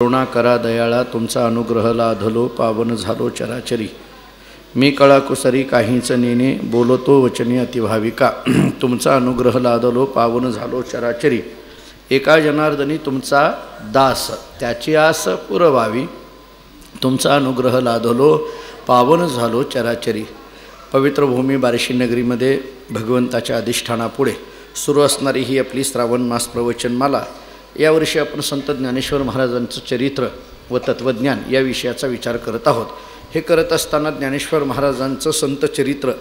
करुणा करा दयाळा तुमचा अनुग्रह लाधलो पावन झालो चराचरी। मी कळाकुसरी काहीच नेने बोलतो वचनी अतिभाविका। तुमचा अनुग्रह लाधलो पावन झालो चराचरी। एका जनार्दनी तुमचा दास त्याची आस पुरवावी। तुमचा अनुग्रह लाधलो पावन झालो चराचरी। पवित्र भूमी बार्शी नगरीमध्ये भगवंताच्या अधिष्ठानापुढे सुरू असणारी ही आपली श्रावण मास प्रवचनमाला। यावर्षी आपण संत ज्ञानेश्वर महाराजांचं चरित्र व तत्वज्ञान या विषयाचा विचार करत आहोत। हे करत असताना ज्ञानेश्वर महाराजांचं संत चरित्र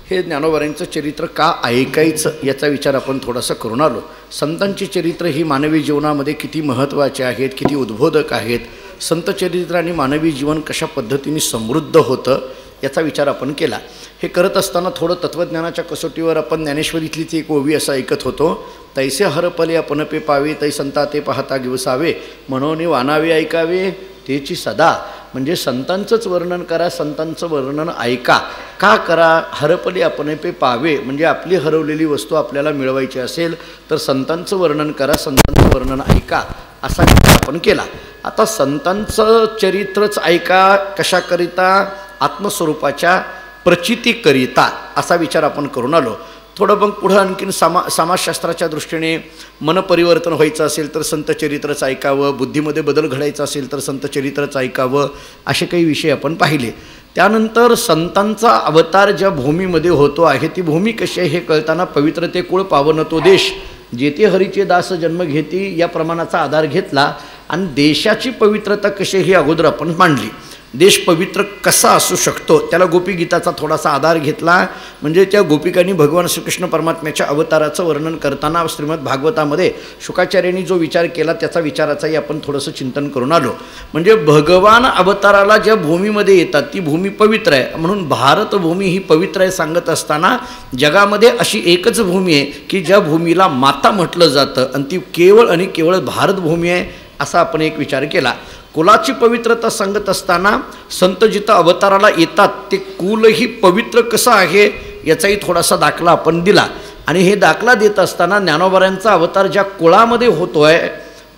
हे ज्ञानोबांचं चरित्र का ऐकायचं याचा विचार आपण थोडासा करून आलो। संतांची चरित्र ही मानवी जीवनामध्ये किती महत्त्वाचे आहेत, किती उद्बोधक आहेत, संत चरित्र आणि मानवी जीवन कशा पद्धतीने समृद्ध होतं याचा विचार आपण केला। हे करत असताना थोडं तत्वज्ञानाच्या कसोटीवर आपण ज्ञानेश्वरीतलीच एक ओवी असं ऐकत होतो। तैसे हरपले आपण पे पावे तै संता ते पाहता गिवसावे म्हणून वानावे ऐकावे तेची सदा। म्हणजे संतांचंच वर्णन करा, संतांचं वर्णन ऐका। का करा? हरपले आपण पे पावे म्हणजे आपली हरवलेली वस्तू आपल्याला मिळवायची असेल तर संतांचं वर्णन करा, संतांचं वर्णन ऐका असा विचार आपण केला। आता संतांचं चरित्रच ऐका कशाकरिता? आत्मस्वरूपाच्या प्रचितीकरिता असा विचार आपण करून आलो। थोडं मग पुढं आणखीन समाजशास्त्राच्या दृष्टीने मन परिवर्तन व्हायचं असेल तर संत चरित्रच ऐकावं, बुद्धीमध्ये बदल घडायचा असेल तर संत चरित्रच ऐकावं, असे काही विषय आपण पाहिले। त्यानंतर संतांचा अवतार ज्या भूमीमध्ये होतो आहे ती भूमी कशी आहे हे कळताना पवित्र ते कुळ पावन तो देश जेथे हरीचे दास जन्म घेती या प्रमाणाचा आधार घेतला आणि देशाची पवित्रता कशी ही अगोदर आपण मांडली। देश पवित्र कसा असू शकतो त्याला गोपीगीताचा थोडासा आधार घेतला। म्हणजे त्या गोपिकांनी भगवान श्रीकृष्ण परमात्म्याच्या अवताराचं वर्णन करताना श्रीमद भागवतामध्ये शुकाचार्यांनी जो विचार केला त्याचा विचाराचाही आपण थोडंसं चिंतन करून आलो। म्हणजे भगवान अवताराला ज्या भूमीमध्ये येतात ती भूमी पवित्र आहे म्हणून भारत भूमी ही पवित्र आहे सांगत असताना जगामध्ये अशी एकच भूमी आहे की ज्या भूमीला माता म्हटलं जातं आणि ती केवळ आणि केवळ भारत भूमी आहे असा आपण एक विचार केला। कुलाची पवित्रता सांगत असताना संत जिथं अवताराला येतात ते कुलही पवित्र कसं आहे याचाही थोडासा दाखला आपण दिला। आणि हे दाखला देत असताना ज्ञानोबांचा अवतार ज्या कुळामध्ये होतो आहे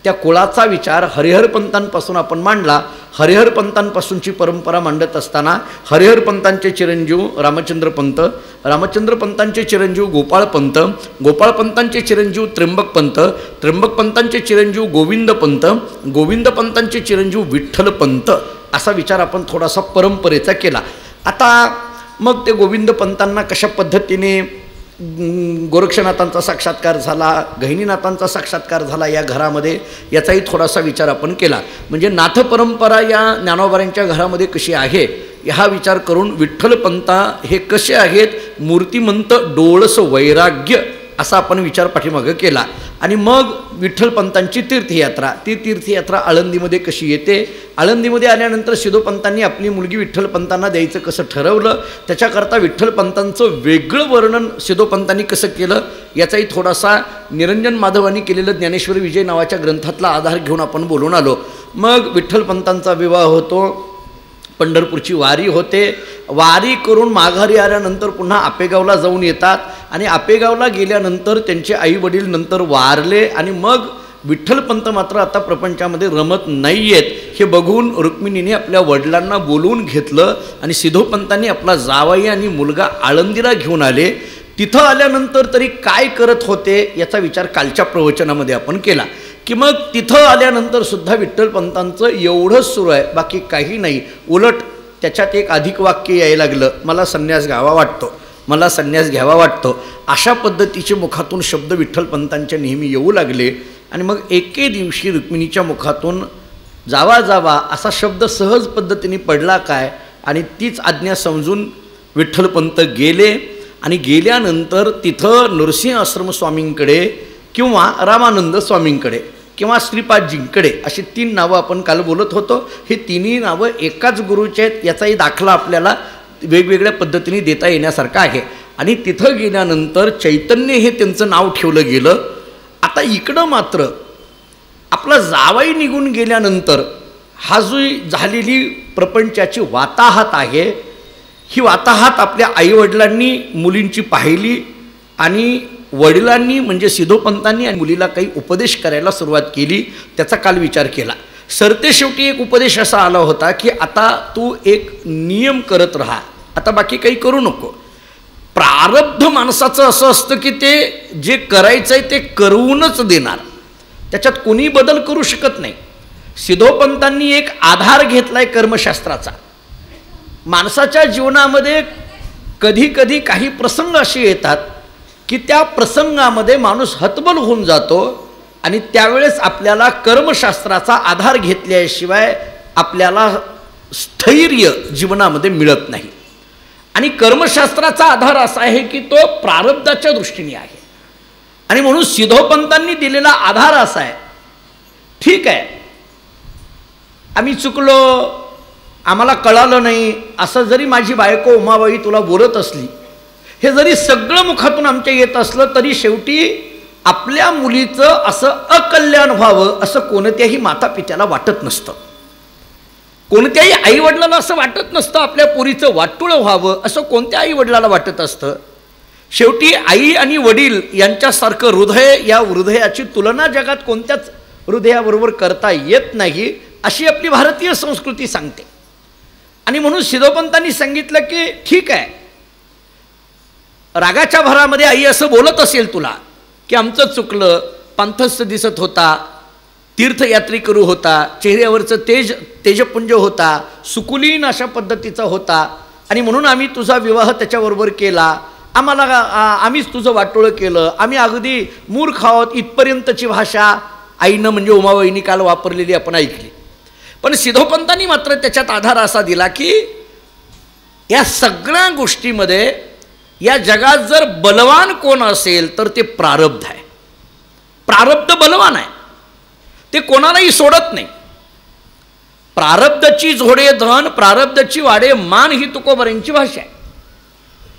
त्या कुळाचा विचार हरिहरपंतांपासून आपण मांडला। हरिहरपंतांपासूनची परंपरा मांडत असताना हरिहरपंतांचे चिरंजीव रामचंद्रपंत, रामचंद्रपंतांचे चिरंजीव गोपाळपंत, गोपाळपंतांचे चिरंजीव त्र्यंबकपंत, त्र्यंबकपंतांचे चिरंजीव गोविंदपंत, गोविंदपंतांचे चिरंजीव विठ्ठलपंत असा विचार आपण थोडासा परंपरेचा केला। आता मग ते गोविंदपंतांना कशा पद्धतीने गोरक्षनाथांचा साक्षात्कार झाला, गहिनीनाथांचा साक्षात्कार झाला या घरामध्ये याचाही थोडासा विचार आपण केला। म्हणजे नाथ परंपरा या ज्ञानोबांच्या घरामध्ये कशी आहे हा विचार करून विठ्ठलपंता हे कसे आहेत मूर्तिमंत डोळस वैराग्य असा आपण विचार पाठीमागे केला। आणि मग विठ्ठलपंतांची तीर्थयात्रा, ती तीर्थयात्रा आळंदीमध्ये कशी येते, आळंदीमध्ये आल्यानंतर सिद्धोपंतांनी आपली मुलगी विठ्ठलपंतांना द्यायचं कसं ठरवलं, त्याच्याकरता विठ्ठलपंतांचं वेगळं वर्णन सिद्धोपंतांनी कसं केलं याचाही थोडासा निरंजन माधवांनी केलेलं ज्ञानेश्वरी विजय नावाच्या ग्रंथातला आधार घेऊन आपण बोलून आलो। मग विठ्ठलपंतांचा विवाह होतो, पंढरपूरची वारी होते, वारी करून माघारी आल्यानंतर पुन्हा आपेगावला जाऊन येतात आणि आपेगावला गेल्यानंतर त्यांचे आई वडील नंतर वारले आणि मग विठ्ठलपंत मात्र आता प्रपंचामध्ये रमत नाही आहेत हे बघून रुक्मिणीने आपल्या वडिलांना बोलवून घेतलं आणि सिद्धोपंतांनी आपला जावई आणि मुलगा आळंदीला घेऊन आले। तिथं आल्यानंतर तरी काय करत होते याचा विचार कालच्या प्रवचनामध्ये आपण केला की मग तिथं आल्यानंतर सुद्धा विठ्ठलपंतांचं एवढंच सुरू आहे, बाकी काही नाही। उलट त्याच्यात एक अधिक वाक्य यायला लागलं, मला संन्यास घ्यावा वाटतो, मला संन्यास घ्यावा वाटतो अशा पद्धतीचे मुखातून शब्द विठ्ठलपंतांच्या नेहमी येऊ लागले। आणि मग एके दिवशी रुक्मिणीच्या मुखातून जावा जावा असा शब्द सहज पद्धतीने पडला काय आणि तीच आज्ञा समजून विठ्ठलपंत गेले। आणि गेल्यानंतर तिथं नृसिंह आश्रम स्वामींकडे किंवा रामानंद स्वामींकडे किंवा श्रीपादजींकडे अशी 3 नावं आपण काल बोलत होतो। हे तिन्ही नावं एकाच गुरुचे आहेत याचाही दाखला आपल्याला वेगवेगळ्या पद्धतीने देता येण्यासारखा आहे। आणि तिथं गेल्यानंतर चैतन्य हे त्यांचं नाव ठेवलं गेलं। आता इकडं मात्र आपला जावई निघून गेल्यानंतर हा जो झालेली प्रपंचाची वाताहत आहे ही वाताहत आपल्या आईवडिलांनी मुलींची पाहिली आणि वडिलांनी म्हणजे सिद्धोपंतांनी आणि मुलीला काही उपदेश करायला सुरुवात केली, त्याचा काल विचार केला। सरतेशेवटी एक उपदेश असा आला होता की आता तू एक नियम करत राहा, आता बाकी काही करू नको. प्रारब्ध माणसाचं असं असतं की ते जे करायचं आहे ते करूनच देणार, त्याच्यात कोणी बदल करू शकत नाही. सिद्धोपंतांनी एक आधार घेतलाय कर्मशास्त्राचा. माणसाच्या जीवनामध्ये कधी कधी काही प्रसंग असे येतात की त्या प्रसंगामध्ये माणूस हतबल होऊन जातो आणि त्यावेळेस आपल्याला कर्मशास्त्राचा आधार घेतल्याशिवाय आपल्याला स्थैर्य जीवनामध्ये मिळत नाही. आणि कर्मशास्त्राचा आधार असा आहे की तो प्रारब्धाच्या दृष्टीने आहे. आणि म्हणून सिद्धोपंतांनी दिलेला आधार असा आहे, ठीक आहे आम्ही चुकलो, आम्हाला कळालं नाही, असं जरी माझी बायको उमाबाई तुला बोलत असली, हे जरी सगळं मुखातून आमच्या येत असलं तरी शेवटी आपल्या मुलीचं असं अकल्याण व्हावं असं कोणत्याही मातापित्याला वाटत नसतं. कोणत्याही आईवडिलाला असं वाटत नसतं आपल्या पोरीचं वाटोळं व्हावं असं कोणत्या आईवडिलाला वाटत असतं. शेवटी आई आणि वडील यांच्यासारखं हृदय, या हृदयाची तुलना जगात कोणत्याच हृदयाबरोबर करता येत नाही अशी आपली भारतीय संस्कृती सांगते. आणि म्हणून सिद्धोपंतांनी सांगितलं की ठीक आहे, रागाच्या भरामध्ये आई असं बोलत असेल तुला की आमचं चुकलं, पांथस्थ दिसत होता, तीर्थयात्रेकरू होता, चेहऱ्यावरचं तेजपुंज होता, सुकुलीन अशा पद्धतीचा होता आणि म्हणून आम्ही तुझा विवाह त्याच्याबरोबर केला, आम्हीच तुझं वाटोळं केलं, आम्ही अगदी मूर्ख आहोत, इथपर्यंतची भाषा आईनं म्हणजे उमाबाईंनी काल वापरलेली आपण ऐकली. पण सिद्धोपंतांनी मात्र त्याच्यात आधार असा दिला की या सगळ्या गोष्टीमध्ये या जगात जर बलवान कोण असेल तर ते प्रारब्ध आहे. प्रारब्ध बलवान आहे, ते कोणालाही सोडत नाही. प्रारब्धची जोडे धन, प्रारब्धची वाडे मान ही तुकोबरांची भाषा आहे.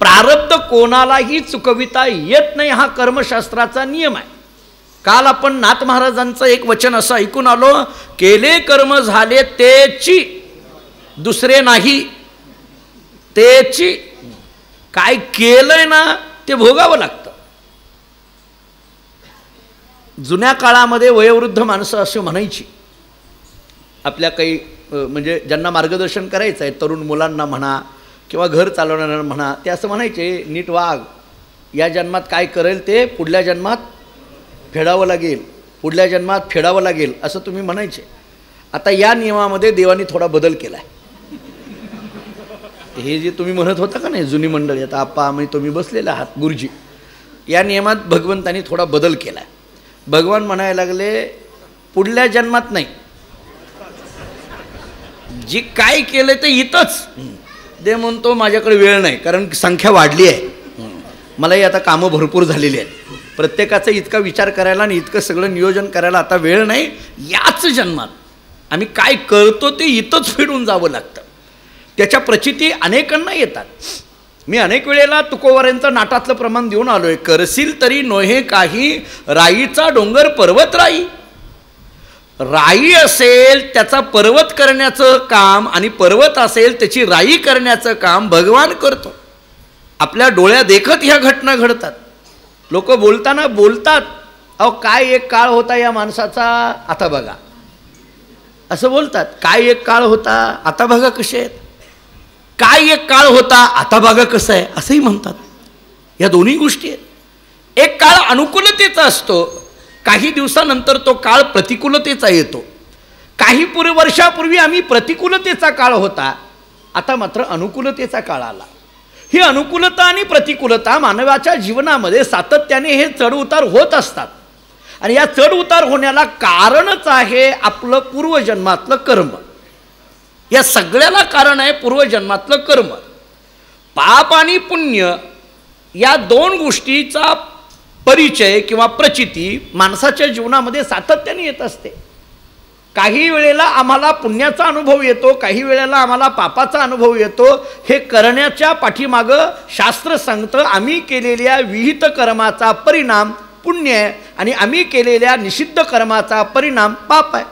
प्रारब्ध कोणालाही चुकविता येत नाही, हा कर्मशास्त्राचा नियम आहे. काल आपण नाथ महाराजांचं एक वचन असं ऐकून आलो, केले कर्म झाले तेची, दुसरे नाही, तेची. काय केलंय ना ते भोगावं लागतं. जुन्या काळामध्ये वयोवृद्ध माणसं असे म्हणायची, आपल्या काही म्हणजे ज्यांना मार्गदर्शन करायचं आहे, तरुण मुलांना म्हणा किंवा घर चालवणाऱ्यांना म्हणा, ते असं म्हणायचे, नीट वाग, या जन्मात काय करेल ते पुढल्या जन्मात फेडावं लागेल, पुढल्या जन्मात फेडावं लागेल असं तुम्ही म्हणायचे. आता या नियमामध्ये देवाने थोडा बदल केला आहे. हे जे तुम्ही म्हणत होता का नाही जुनी मंडळी, आता आप्पा आम्ही तुम्ही बसलेला आहात गुरुजी, या नियमात भगवंतांनी थोडा बदल केला आहे. भगवान म्हणायला लागले पुढल्या जन्मात नाही, जे काय केलं ते इथंच दे. म्हणतो माझ्याकडे वेळ नाही, कारण संख्या वाढली आहे, मलाही आता कामं भरपूर झालेली आहेत, प्रत्येकाचा इतका विचार करायला आणि इतकं सगळं नियोजन करायला आता वेळ नाही. याच जन्मात आम्ही काय करतो ते इथंच फेडून जावं लागतं. त्याच्या प्रचिती अनेकांना येतात. मी अनेक वेळेला तुकोबारांचं नाटातलं प्रमाण देऊन आलो आहे. करशील तरी नोहे काही, राईचा डोंगर पर्वत राई. राई असेल त्याचा पर्वत करण्याचं काम आणि पर्वत असेल त्याची राई करण्याचं काम भगवान करतो. आपल्या डोळ्या देखत ह्या घटना घडतात. लोक बोलताना बोलतात, अहो काय एक काळ होता या माणसाचा, आता बघा, असं बोलतात. काय एक काळ होता, आता बघा कसे आहेत. काय एक काळ होता, आता बघा कसं आहे, असंही म्हणतात. या दोन्ही गोष्टी आहेत. एक काळ अनुकूलतेचा असतो, काही दिवसानंतर तो काळ प्रतिकूलतेचा येतो. काही वर्षापूर्वी आम्ही प्रतिकूलतेचा काळ होता, आता मात्र अनुकूलतेचा काळ आला. ही अनुकूलता आणि प्रतिकूलता मानवाच्या जीवनामध्ये सातत्याने हे चढउतार होत असतात. आणि या चढउतार होण्याला कारणच आहे आपलं पूर्वजन्मातलं कर्म. या सगळ्याला कारण आहे पूर्वजन्मातलं कर्म. पाप आणि पुण्य या दोन गोष्टीचा परिचय किंवा प्रचिती माणसाच्या जीवनामध्ये सातत्याने येत असते. काही वेळेला आम्हाला पुण्याचा अनुभव येतो, काही वेळेला आम्हाला पापाचा अनुभव येतो. हे करण्याच्या पाठीमागं शास्त्र सांगतं आम्ही केलेल्या विहित कर्माचा परिणाम पुण्य आहे आणि आम्ही केलेल्या निषिद्ध कर्माचा परिणाम पाप आहे.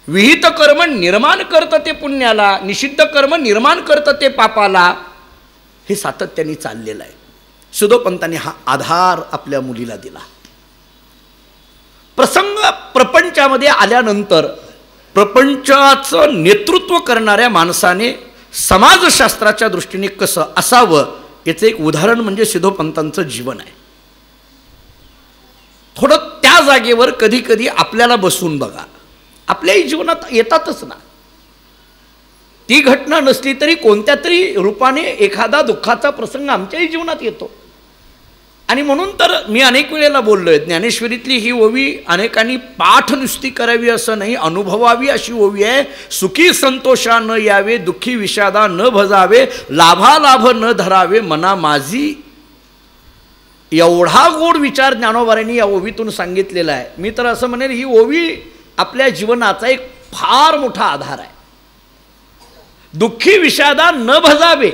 विहित कर्म निर्माण करतं ते पुण्याला, निषिद्ध कर्म निर्माण करतं ते पापाला. हे सातत्याने चाललेलं आहे. सिद्धोपंतांनी हा आधार आपल्या मुलीला दिला. प्रसंग प्रपंचामध्ये आल्यानंतर प्रपंचाचं नेतृत्व करणाऱ्या माणसाने समाजशास्त्राच्या दृष्टीने कसं असावं याचं एक उदाहरण म्हणजे सिद्धोपंतांचं जीवन आहे. थोडं त्या जागेवर कधी कधी आपल्याला बसून बघा. आपल्याही जीवनात येतातच ना, ती घटना नसली तरी कोणत्या तरी रूपाने एखादा दुःखाचा प्रसंग आमच्याही जीवनात येतो. आणि म्हणून तर मी अनेक वेळेला बोललोय, ज्ञानेश्वरीतली ही ओवी अनेकांनी पाठ नुसती करावी असं नाही, अनुभवावी अशी ओवी आहे. सुखी संतोषा न यावे, दुःखी विषादा न भजावे, लाभालाभ न धरावे मना माझी. एवढा गोड विचार ज्ञानोबांनी या ओवीतून सांगितलेला आहे. मी तर असं म्हणेन ही ओवी आपल्या जीवनाचा एक फार मोठा आधार आहे. दुःखी विषादा न भजावे,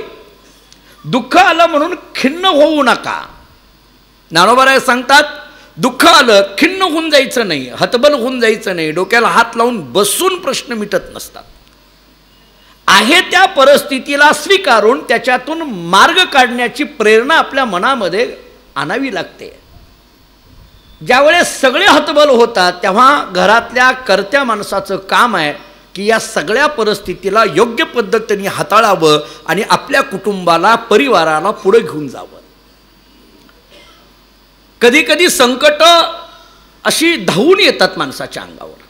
दुःख आलं म्हणून खिन्न होऊ नका. ज्ञानोबा सांगतात दुःख आलं खिन्न होऊन जायचं नाही, हतबल होऊन जायचं नाही, डोक्याला हात लावून बसून प्रश्न मिटत नसतात. आहे त्या परिस्थितीला स्वीकारून त्याच्यातून मार्ग काढण्याची प्रेरणा आपल्या मनामध्ये आणावी लागते. ज्यावेळेस सगळे हतबल होतात तेव्हा घरातल्या कर्त्या माणसाचं काम आहे की या सगळ्या परिस्थितीला योग्य पद्धतीने हाताळावं आणि आपल्या कुटुंबाला परिवाराला पुढे घेऊन जावं. कधी कधी संकट अशी धावून येतात माणसाच्या अंगावर.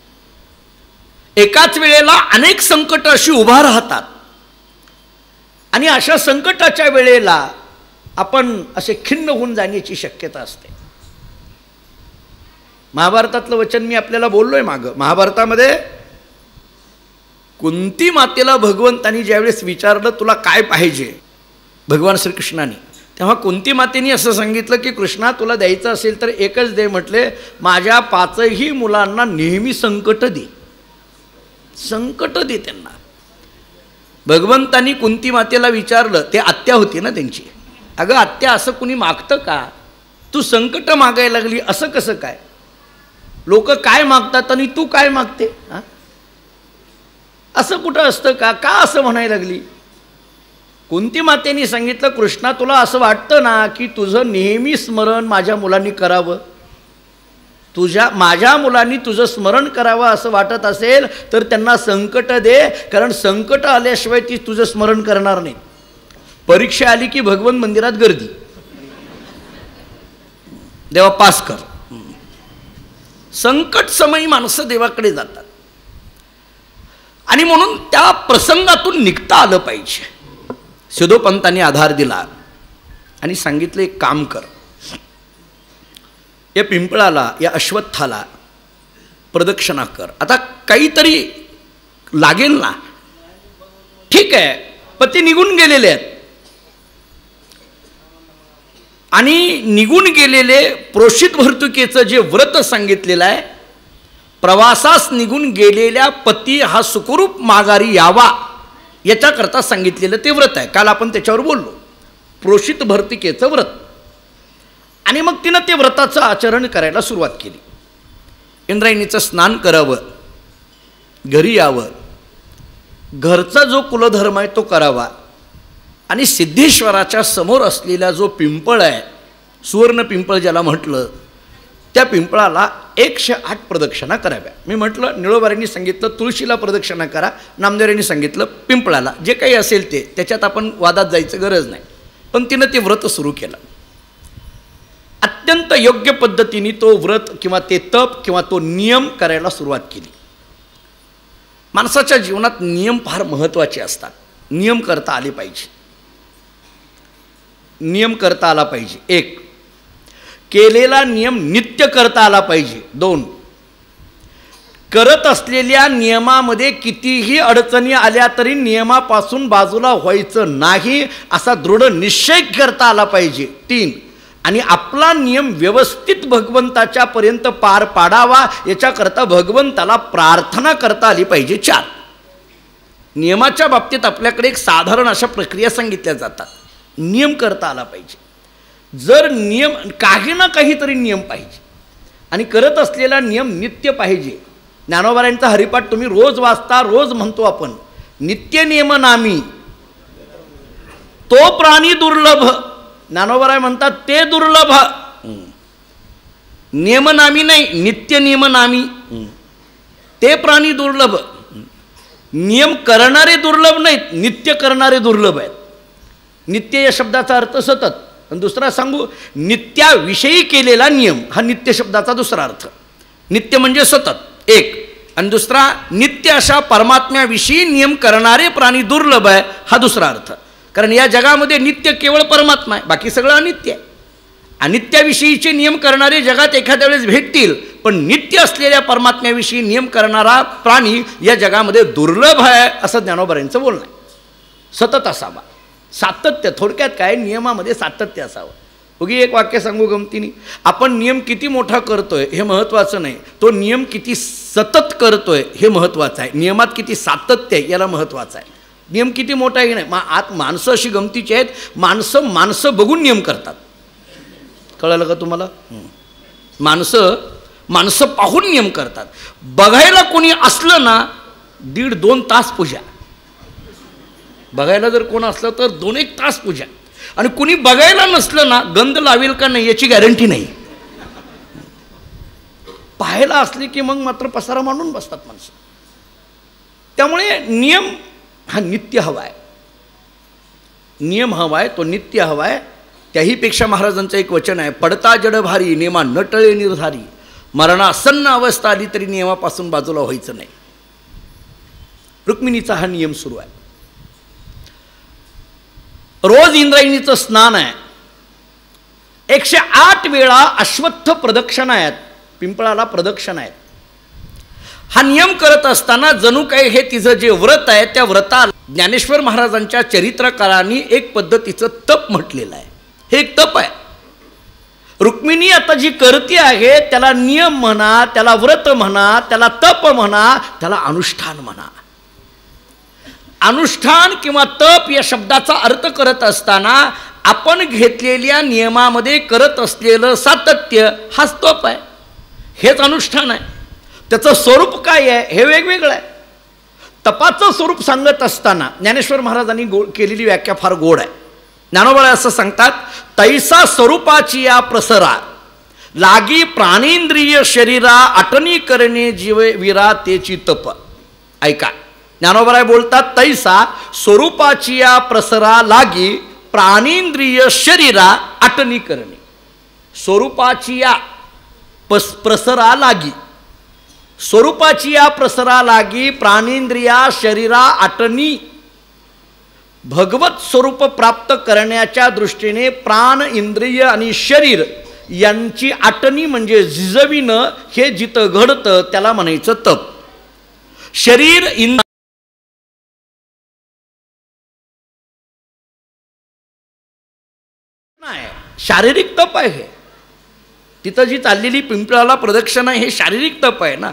एकाच वेळेला अनेक संकट अशी उभा राहतात आणि अशा संकटाच्या वेळेला आपण असे खिन्न होऊन जाण्याची शक्यता असते. महाभारतातलं वचन मी आपल्याला बोललोय मागं. महाभारतामध्ये कुंती मातेला भगवंतानी ज्यावेळेस विचारलं तुला काय पाहिजे भगवान श्रीकृष्णाने, तेव्हा कुंती मातेनी असं सांगितलं की कृष्णा तुला द्यायचं असेल तर एकच दे. म्हटले माझ्या 5ही मुलांना नेहमी संकट दे, संकट दे त्यांना. भगवंतानी कुंती मातेला विचारलं, ते आत्या होती ना त्यांची, अगं आत्या असं कुणी मागतं का, तू संकट मागायला लागली असं कसं काय, लोक काय मागतात आणि तू काय मागते, असं कुठं असतं का, का असं म्हणायला लागली. कुंती मातेनी सांगितलं कृष्णा तुला असं वाटतं ना की तुझं नेहमी स्मरण माझ्या मुलांनी करावं, माझ्या मुलांनी तुझं स्मरण करावं असं वाटत असेल तर त्यांना संकट दे, कारण संकट आल्याशिवाय ती तुझं स्मरण करणार नाही. परीक्षा आली की भगवंत मंदिरात गर्दी, देवा पास कर. संकट समयी माणसं देवाकडे जातात आणि म्हणून त्या प्रसंगातून निघता आलं पाहिजे. सिद्धोपंतांनी आधार दिला आणि सांगितलं एक काम कर, या पिंपळाला या अश्वत्थाला प्रदक्षिणा कर. आता काहीतरी लागेल ना, ठीक आहे, पण ते निघून गेलेले आहेत आणि निघून गेलेले प्रोषित भर्तुकीचं जे व्रत सांगितलेलं आहे, प्रवासास निघून गेलेल्या पती हा सुखरूप माघारी यावा याच्याकरता सांगितलेलं ते व्रत आहे. काल आपण त्याच्यावर बोललो, प्रोषित भर्तिकेचं व्रत. आणि मग तिनं ते व्रताचं आचरण करायला सुरुवात केली. इंद्रायणीचं स्नान करावं, घरी यावं, घरचा जो कुलधर्म आहे तो करावा आणि सिद्धेश्वराच्या समोर असलेला जो पिंपळ आहे, सुवर्ण पिंपळ ज्याला म्हटलं, त्या पिंपळाला 108 प्रदक्षिणा कराव्या. मी म्हटलं निळोबाऱ्यांनी सांगितलं तुळशीला प्रदक्षिणा करा, नामदेवांनी सांगितलं पिंपळाला. जे काही असेल ते, त्याच्यात आपण वादात जायचं गरज नाही. पण तिनं ते व्रत सुरू केलं. अत्यंत योग्य पद्धतीने तो व्रत किंवा ते तप किंवा तो नियम करायला सुरुवात केली. माणसाच्या जीवनात नियम फार महत्त्वाचे असतात. नियम करता आले पाहिजे, नियम करता आला पाहिजे. 1, केलेला नियम नित्य करता आला पाहिजे. 2, करत असलेल्या नियमामध्ये कितीही अडचणी आल्या तरी नियमापासून बाजूला व्हायचं नाही असा दृढ निश्चय करता आला पाहिजे. 3, आणि आपला नियम व्यवस्थित भगवंताच्या पर्यंत पार पाडावा याच्याकरता भगवंताला प्रार्थना करता आली पाहिजे. 4, नियमाच्या बाबतीत आपल्याकडे एक साधारण अशा प्रक्रिया सांगितल्या जातात. नियम करता आला पाहिजे. जर नियम, काही ना काहीतरी नियम पाहिजे आणि करत असलेला नियम नित्य पाहिजे. ज्ञानोबारायांचा हरिपाठ तुम्ही रोज वाचता, रोज म्हणतो आपण, नित्य नियम नामी तो प्राणी दुर्लभ. ज्ञानोबाराय म्हणतात ते दुर्लभ. नियमनामी नाही, नित्य नियमनामी ते प्राणी दुर्लभ. नियम करणारे दुर्लभ नाहीत, नित्य करणारे दुर्लभ आहेत. नित्य या शब्दाचा अर्थ सतत. आणि दुसरा सांगू, नित्याविषयी केलेला नियम हा नित्य शब्दाचा दुसरा अर्थ. नित्य म्हणजे सतत एक, आणि दुसरा नित्य अशा परमात्म्याविषयी नियम करणारे प्राणी दुर्लभ आहे हा दुसरा अर्थ. कारण या जगामध्ये नित्य केवळ परमात्मा आहे, बाकी सगळं अनित्य आहे. अनित्याविषयीचे नियम करणारे जगात एखाद्या वेळेस भेटतील, पण नित्य असलेल्या परमात्म्याविषयी नियम करणारा प्राणी या जगामध्ये दुर्लभ आहे असं ज्ञानोबांचं बोलणं आहे. सतत असावा, सातत्य. थोडक्यात काय, नियमामध्ये सातत्य असावं. उगी एक वाक्य सांगू गमतीने, आपण नियम किती मोठा करतोय हे महत्त्वाचं नाही, तो नियम किती सतत करतोय हे महत्त्वाचं आहे. नियमात किती सातत्य आहे याला महत्त्वाचं आहे. नियम किती मोठा आहे नाही. आत माणसं अशी गमतीची आहेत, माणसं बघून नियम करतात. कळलं का तुम्हाला? माणसं पाहून नियम करतात. बघायला कोणी असलं ना 1.5-2 तास पूजा. बघायला जर कोण असलं तर 2-1 तास पूजा. आणि कुणी बघायला नसलं ना, गंध लावेल का नाही याची गॅरंटी नाही. पाहायला असले की मग मात्र पसारा मांडून बसतात माणसं. त्यामुळे नियम हा नित्य हवा आहे. नियम हवा आहे, तो नित्य हवा आहे. त्याहीपेक्षा महाराजांचं एक वचन आहे, पडता जड भारी नेमा न टळे निर्धारी. मरणासन्न अवस्था आली तरी नियमापासून बाजूला व्हायचं नाही. रुक्मिणीचा हा नियम सुरू आहे. रोज इंद्रायणीचं स्नान आहे. 108 वेळा अश्वत्थ प्रदक्षिणा आहेत, पिंपळाला प्रदक्षिणा आहेत. हा नियम करत असताना जणू काही हे तिचं जे व्रत आहे त्या व्रताला ज्ञानेश्वर महाराजांच्या चरित्रकारांनी एक पद्धतीचं तप म्हटलेलं आहे. हे एक तप आहे. रुक्मिणी आता जी करती आहे त्याला नियम म्हणा, त्याला व्रत म्हणा, त्याला तप म्हणा, त्याला अनुष्ठान म्हणा. अनुष्ठान किंवा तप या शब्दाचा अर्थ करत असताना आपण घेतलेल्या नियमामध्ये करत असलेलं सातत्य हाच तप आहे, हेच अनुष्ठान आहे. त्याचं स्वरूप काय आहे हे वेगवेगळं आहे. तपाचं स्वरूप सांगत असताना ज्ञानेश्वर महाराजांनी केलेली व्याख्या फार गोड आहे. ज्ञानोबा असं सांगतात, तैसा स्वरूपाची या प्रसरा लागी प्राणेंद्रिय शरीरा अटनी करणे जीव विरा तेची तप. ऐका, ज्ञानोबराय बोलतात, तैसा स्वरूपाची या प्रसरा लागी प्राणेंद्रिय शरीरा अटनी करणे. स्वरूपाची या प्रसरा लागी, स्वरूपाची या प्रसरा लागी प्राणेंद्रिया शरीरा अटनी. भगवत स्वरूप प्राप्त करण्याच्या दृष्टीने प्राण, इंद्रिय आणि शरीर यांची आटणी म्हणजे झिजविणं हे जिथं घडतं त्याला म्हणायचं तप. शरीर शारीरिक तप आहे. हे तिथं जी चाललेली पिंपळाला प्रदक्षिणा हे शारीरिक तप आहे ना.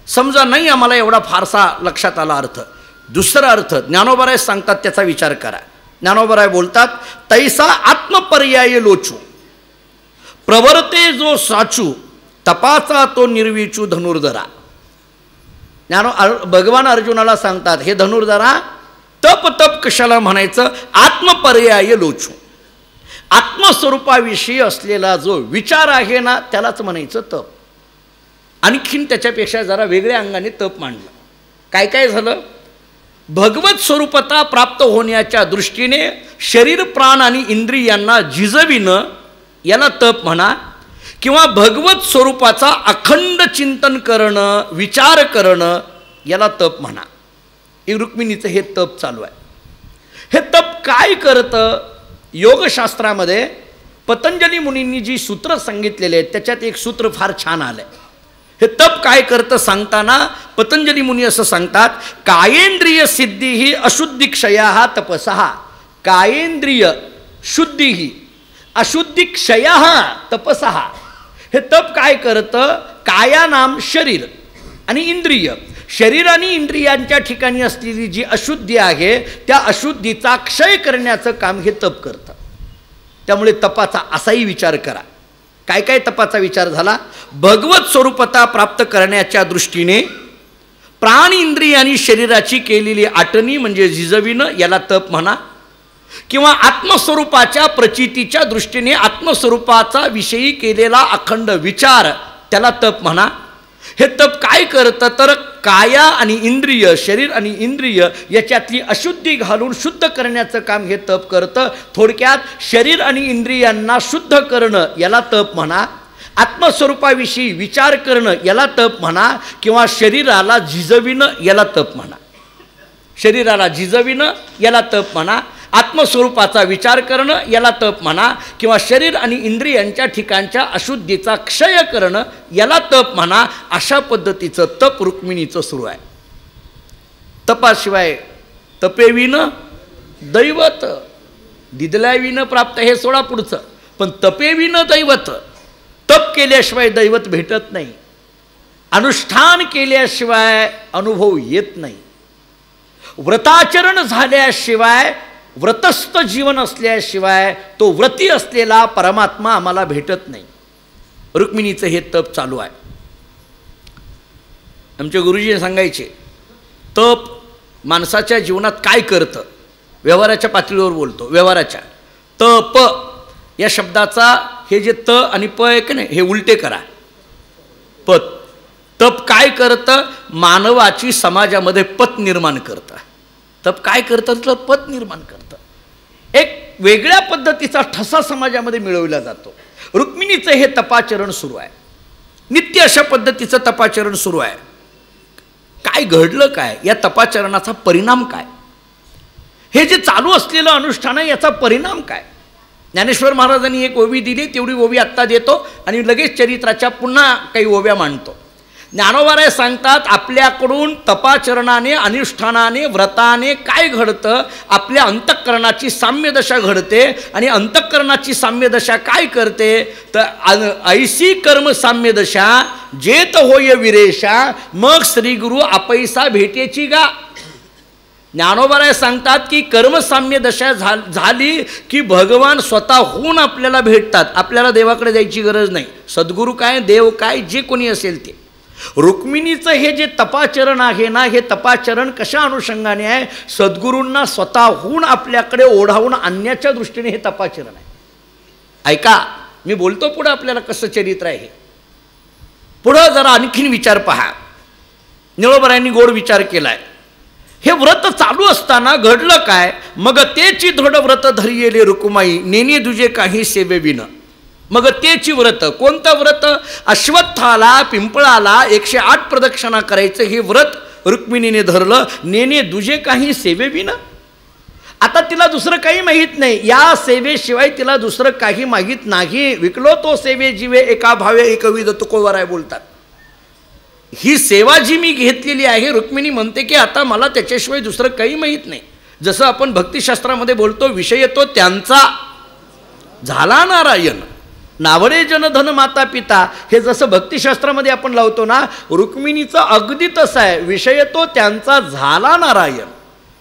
समजा नाही आम्हाला एवढा फारसा लक्षात आला अर्थ, दुसरा अर्थ ज्ञानोबराय सांगतात, त्याचा विचार करा. ज्ञानोबराय बोलतात, तैसा आत्मपर्याय लोचू प्रवर्ते जो साचू तपाचा तो निर्विचू धनुर्धरा. भगवान अर्जुनाला सांगतात, हे धनुर्धरा तप कशाला म्हणायचं? आत्मपर्याय लोचू. आत्मस्वरूपाविषयी असलेला जो विचार आहे ना त्यालाच म्हणायचं तप. आणखीन त्याच्यापेक्षा जरा वेगळ्या अंगाने तप मांडलं. काय काय झालं? भगवत स्वरूपता प्राप्त होण्याच्या दृष्टीने शरीर, प्राण आणि इंद्रियांना झिजविणं याला तप म्हणा, किंवा भगवत स्वरूपाचा अखंड चिंतन करणं, विचार करणं याला तप म्हणा. रुक्मिणीचं हे तप चालू आहे. हे तप काय करतं? योगशास्त्रामध्ये पतंजली मुनींनी जी सूत्र सांगितलेले आहेत त्याच्यात एक सूत्र फार छान आलंय. हे तप काय करतं सांगताना पतंजली मुनी असं सांगतात, कायेंद्रिय सिद्धी ही अशुद्धी क्षया तपसहा. कायेंद्रिय शुद्धी ही अशुद्धी क्षया तपसहा. हे तप काय करतं? काया नाम शरीर आणि इंद्रिय, शरीर आणि इंद्रियांच्या ठिकाणी असलेली जी अशुद्धी आहे त्या अशुद्धीचा क्षय करण्याचं काम हे तप करतं. त्यामुळे तपाचा असाही विचार करा. काय काय तपाचा विचार झाला? भगवत स्वरूपता प्राप्त करण्याच्या दृष्टीने प्राण, इंद्रिय आणि शरीराची केलेली आटणी म्हणजे झिजविणं याला तप म्हणा, किंवा आत्मस्वरूपाच्या प्रचितीच्या दृष्टीने आत्मस्वरूपाचा विषयी केलेला अखंड विचार त्याला तप म्हणा, हे तप काय करतं तर काया आणि इंद्रिय, शरीर आणि इंद्रिय याच्यातली अशुद्धी घालून शुद्ध करण्याचं काम हे तप करतं. थोडक्यात शरीर आणि इंद्रियांना शुद्ध करणं याला तप म्हणा, आत्मस्वरूपाविषयी विचार करणं याला तप म्हणा, किंवा शरीराला झिजविणं याला तप म्हणा. शरीराला झिजविणं याला तप म्हणा, आत्मस्वरूपाचा विचार करणं याला तप म्हणा, किंवा शरीर आणि इंद्रियांच्या ठिकाणच्या अशुद्धीचा क्षय करणं याला तप म्हणा. अशा पद्धतीचं तप रुक्मिणीचं सुरू आहे. तपाशिवाय तपेविनं दैवत, दिदल्याविनं प्राप्त हे सोडा पुढचं, पण तपेविनं दैवत. तप केल्याशिवाय दैवत भेटत नाही, अनुष्ठान केल्याशिवाय अनुभव येत नाही, व्रताचरण झाल्याशिवाय, व्रतस्थ जीवन असल्याशिवाय तो व्रती असलेला परमात्मा आम्हाला भेटत नाही. रुक्मिणीचं हे तप चालू आहे. आमचे गुरुजी सांगायचे तप माणसाच्या जीवनात काय करतं, व्यवहाराच्या पातळीवर बोलतो. व्यवहाराच्या तप या शब्दाचा हे जे त आणि प आहे की नाही हे उलटे करा. पत. तप काय करतं, मानवाची समाजामध्ये पत निर्माण करतं. तप काय करतं तर पत निर्माण करतं. एक वेगळ्या पद्धतीचा ठसा समाजामध्ये मिळवला जातो. रुक्मिणीचं हे तपाचरण सुरू आहे. नित्य अशा पद्धतीचं तपाचरण सुरू आहे. काय घडलं, काय या तपाचरणाचा परिणाम काय, हे जे चालू असलेलं अनुष्ठान आहे याचा परिणाम काय. ज्ञानेश्वर महाराजांनी एक ओवी दिली, तेवढी ओवी आत्ता देतो आणि लगेच चरित्राच्या पुन्हा काही ओव्या मांडतो. ज्ञानोबाराय सांगतात आपल्याकडून तपाचरणाने, अनुष्ठानाने, व्रताने काय घडतं, आपल्या अंतःकरणाची साम्यदशा घडते. आणि अंतःकरणाची साम्यदशा काय करते तर ऐसी कर्म साम्यदशा जेत होय विरेशा, मग श्रीगुरु आपैसा भेटेची गा. ज्ञानोबाराय सांगतात की कर्मसाम्य दशा झाली की भगवान स्वतःहून आपल्याला भेटतात. आपल्याला देवाकडे जायची गरज नाही. सद्गुरू काय, देव काय, जे कोणी असेल ते. रुक्मिणीचं हे जे तपाचरण आहे ना, हे तपाचरण कशा अनुषंगाने आहे, सद्गुरूंना स्वतःहून आपल्याकडे ओढावून आणण्याच्या दृष्टीने हे तपाचरण आहे. ऐका, मी बोलतो पुढं आपल्याला कसं चरित्र आहे. पुढं जरा आणखीन विचार पहा. निळोबरायांनी गोड विचार केलाय. हे व्रत चालू असताना घडलं काय, मग तेची दृढ व्रत धरियेले रुक्माई, नेने दुजे काही सेवेविन. मग तेची व्रत, कोणतं व्रत, अश्वत्थाला पिंपळाला 108 प्रदक्षिणा करायचं हे व्रत रुक्मिणीने धरलं. नेने दुजे काही सेवेविन. आता तिला दुसरं काही माहीत नाही, या सेवेशिवाय तिला दुसरं काही माहीत नाही. विकलो तो सेवे जीवे एका भावे एकविध तुकोबराय बोलतात. ही सेवा जी मी घेतलेली आहे, रुक्मिणी म्हणते की आता मला त्याच्याशिवाय दुसरं काही माहीत नाही. जसं आपण भक्तिशास्त्रामध्ये बोलतो, विषय तो त्यांचा झाला नारायण, नावडे जनधन माता पिता. हे जसं भक्तिशास्त्रामध्ये आपण लावतो ना, रुक्मिणीचं अगदी तसं आहे. विषय तो त्यांचा झाला नारायण.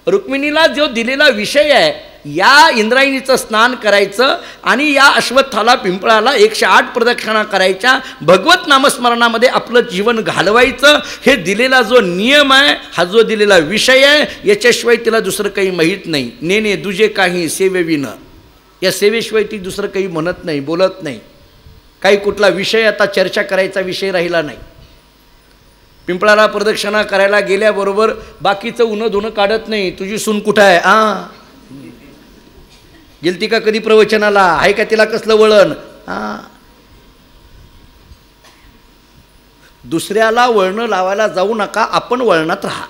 रुक्मिणीला जो दिलेला विषय आहे, या इंद्रायणीचं स्नान करायचं आणि या अश्वत्थाला पिंपळाला 108 प्रदक्षिणा करायच्या, भगवत नामस्मरणामध्ये आपलं जीवन घालवायचं, हे दिलेला जो नियम आहे, हा जो दिलेला विषय आहे, याच्याशिवाय तिला दुसरं काही माहीत नाही. नेने दुजे काही सेवेविन. या सेवेशिवाय ती दुसरं काही म्हणत नाही, बोलत नाही. काही कुठला विषय आता चर्चा करायचा विषय राहिला नाही. पिंपळाला प्रदक्षिणा करायला गेल्याबरोबर बाकीचं उन्हं धुणं काढत नाही. तुझी सून कुठं आहे, गेलती का कधी प्रवचनाला, आहे का तिला कसलं वळण. दुसऱ्याला वळणं लावायला जाऊ नका, आपण वळणात राहा.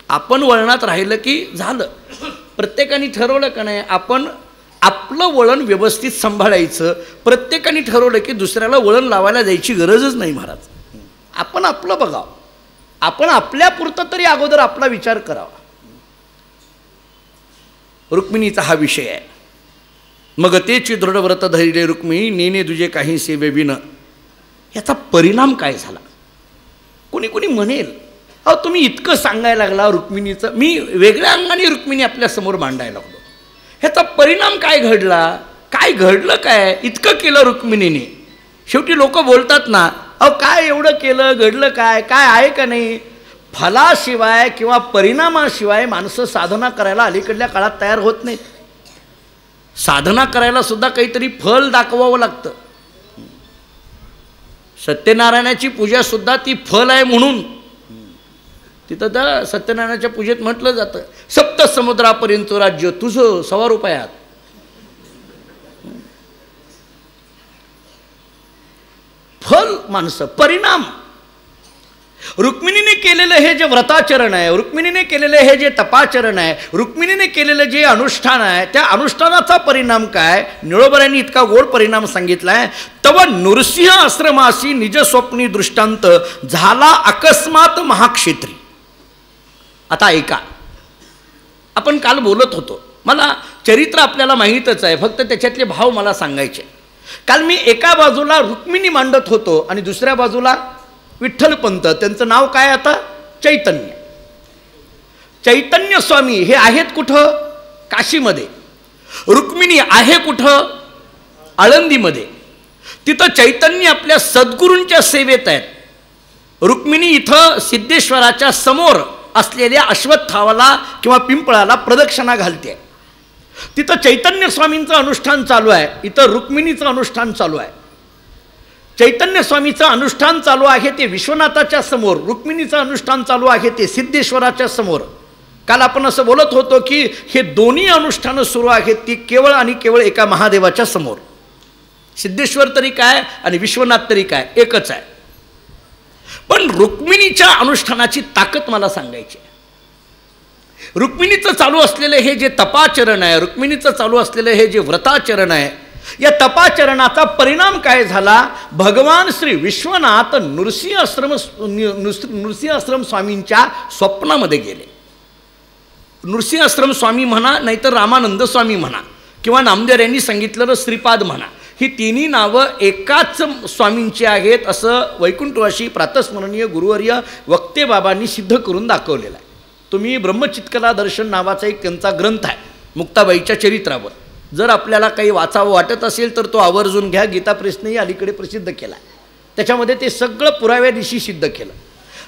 आपण वळणात राहिलं की झालं. प्रत्येकाने ठरवलं का नाही, आपण आपलं वळण व्यवस्थित सांभाळायचं. प्रत्येकाने ठरवलं की दुसऱ्याला वळण लावायला जायची गरजच नाही महाराज. आपण आपलं बघावं, आपण आपल्यापुरतं तरी अगोदर आपला विचार करावा. रुक्मिणीचा हा विषय आहे. मग तेची दृढ व्रत धरिले रुक्मिणी, नेने दुजे काही सेवेविन. याचा परिणाम काय झाला. कोणी कोणी म्हणेल, अहो तुम्ही इतकं सांगायला लागला रुक्मिणीचं, मी वेगळ्या अंगाने रुक्मिणी आपल्यासमोर मांडायला लागलो. ह्याचा परिणाम काय घडला, काय घडलं, काय इतकं केलं रुक्मिणीने. शेवटी लोक बोलतात ना, अहो काय एवढं केलं, घडलं काय, काय आहे का नाही. फलाशिवाय किंवा परिणामाशिवाय माणसं साधना करायला अलीकडल्या काळात तयार होत नाहीत. साधना करायला सुद्धा काहीतरी फल दाखवावं लागतं. सत्यनारायणाची पूजासुद्धा ती फल आहे म्हणून तिथं त्या सत्यनारायणाच्या पूजेत म्हटलं जातं, सप्त समुद्रापर्यंत राज्य तुझं 1.25 रुपयात. फल माणसं, परिणाम. रुक्मिणीने केलेलं हे जे व्रताचरण आहे, रुक्मिणीने केलेलं हे जे तपाचरण आहे, रुक्मिणीने केलेलं जे अनुष्ठान आहे, त्या अनुष्ठानाचा परिणाम काय? निळोबरांनी इतका गोड परिणाम सांगितला आहे. तव नृसिंह आश्रमाशी निज स्वप्नी दृष्टांत झाला अकस्मात महाक्षेत्री. आता ऐका, आपण काल बोलत होतो, मला चरित्र आपल्याला माहीतच आहे, फक्त त्याच्यातले भाव मला सांगायचे. काल मी एका बाजूला रुक्मिणी मांडत होतो आणि दुसऱ्या बाजूला विठ्ठलपंत, त्यांचं नाव काय आता? चैतन्य. चैतन्य स्वामी हे आहेत कुठं? काशीमध्ये. रुक्मिणी आहे कुठं? आळंदीमध्ये. तिथं चैतन्य आपल्या सद्गुरूंच्या सेवेत आहेत. रुक्मिणी इथं सिद्धेश्वराच्या समोर असलेल्या अश्वत्थावाला किंवा पिंपळाला प्रदक्षिणा घालते. तिथं चैतन्य स्वामींचं अनुष्ठान चालू आहे, इथं रुक्मिणीचं अनुष्ठान चालू आहे. चैतन्य स्वामीचं अनुष्ठान चालू आहे ते विश्वनाथाच्या समोर, रुक्मिणीचं अनुष्ठान चालू आहे ते सिद्धेश्वराच्या समोर. काल आपण असं बोलत होतो की हे दोन्ही अनुष्ठानं सुरू आहेत ती केवळ आणि केवळ एका महादेवाच्या समोर. सिद्धेश्वर तरी काय आणि विश्वनाथ तरी काय, एकच आहे. पण रुक्मिणीच्या अनुष्ठानाची ताकद मला सांगायची आहे. रुक्मिणीचं चालू असलेलं हे जे तपाचरण आहे, रुक्मिणीचं चालू असलेलं हे जे व्रताचरण आहे, या तपाचरणाचा परिणाम काय झाला? भगवान श्री विश्वनाथ नृसिंह आश्रम स्वामींच्या स्वप्नामध्ये गेले. नृसिंह आश्रम स्वामी म्हणा, नाहीतर रामानंद स्वामी म्हणा, किंवा नामदेव यांनी सांगितलेलं श्रीपाद म्हणा, ही तिन्ही नावं एकाच स्वामींची आहेत असं वैकुंठवासी प्रातस्मरणीय गुरुवर्य वक्ते बाबांनी सिद्ध करून दाखवलेलं आहे. तुम्ही ब्रह्मचित्कला दर्शन नावाचा एक त्यांचा ग्रंथ आहे मुक्ताबाईच्या चरित्रावर, जर आपल्याला काही वाचावं वाटत असेल तर तो आवर्जून घ्या. गीता प्रेसनेही अलीकडे प्रसिद्ध केला आहे. त्याच्यामध्ये ते सगळं पुराव्यादिशी सिद्ध केलं.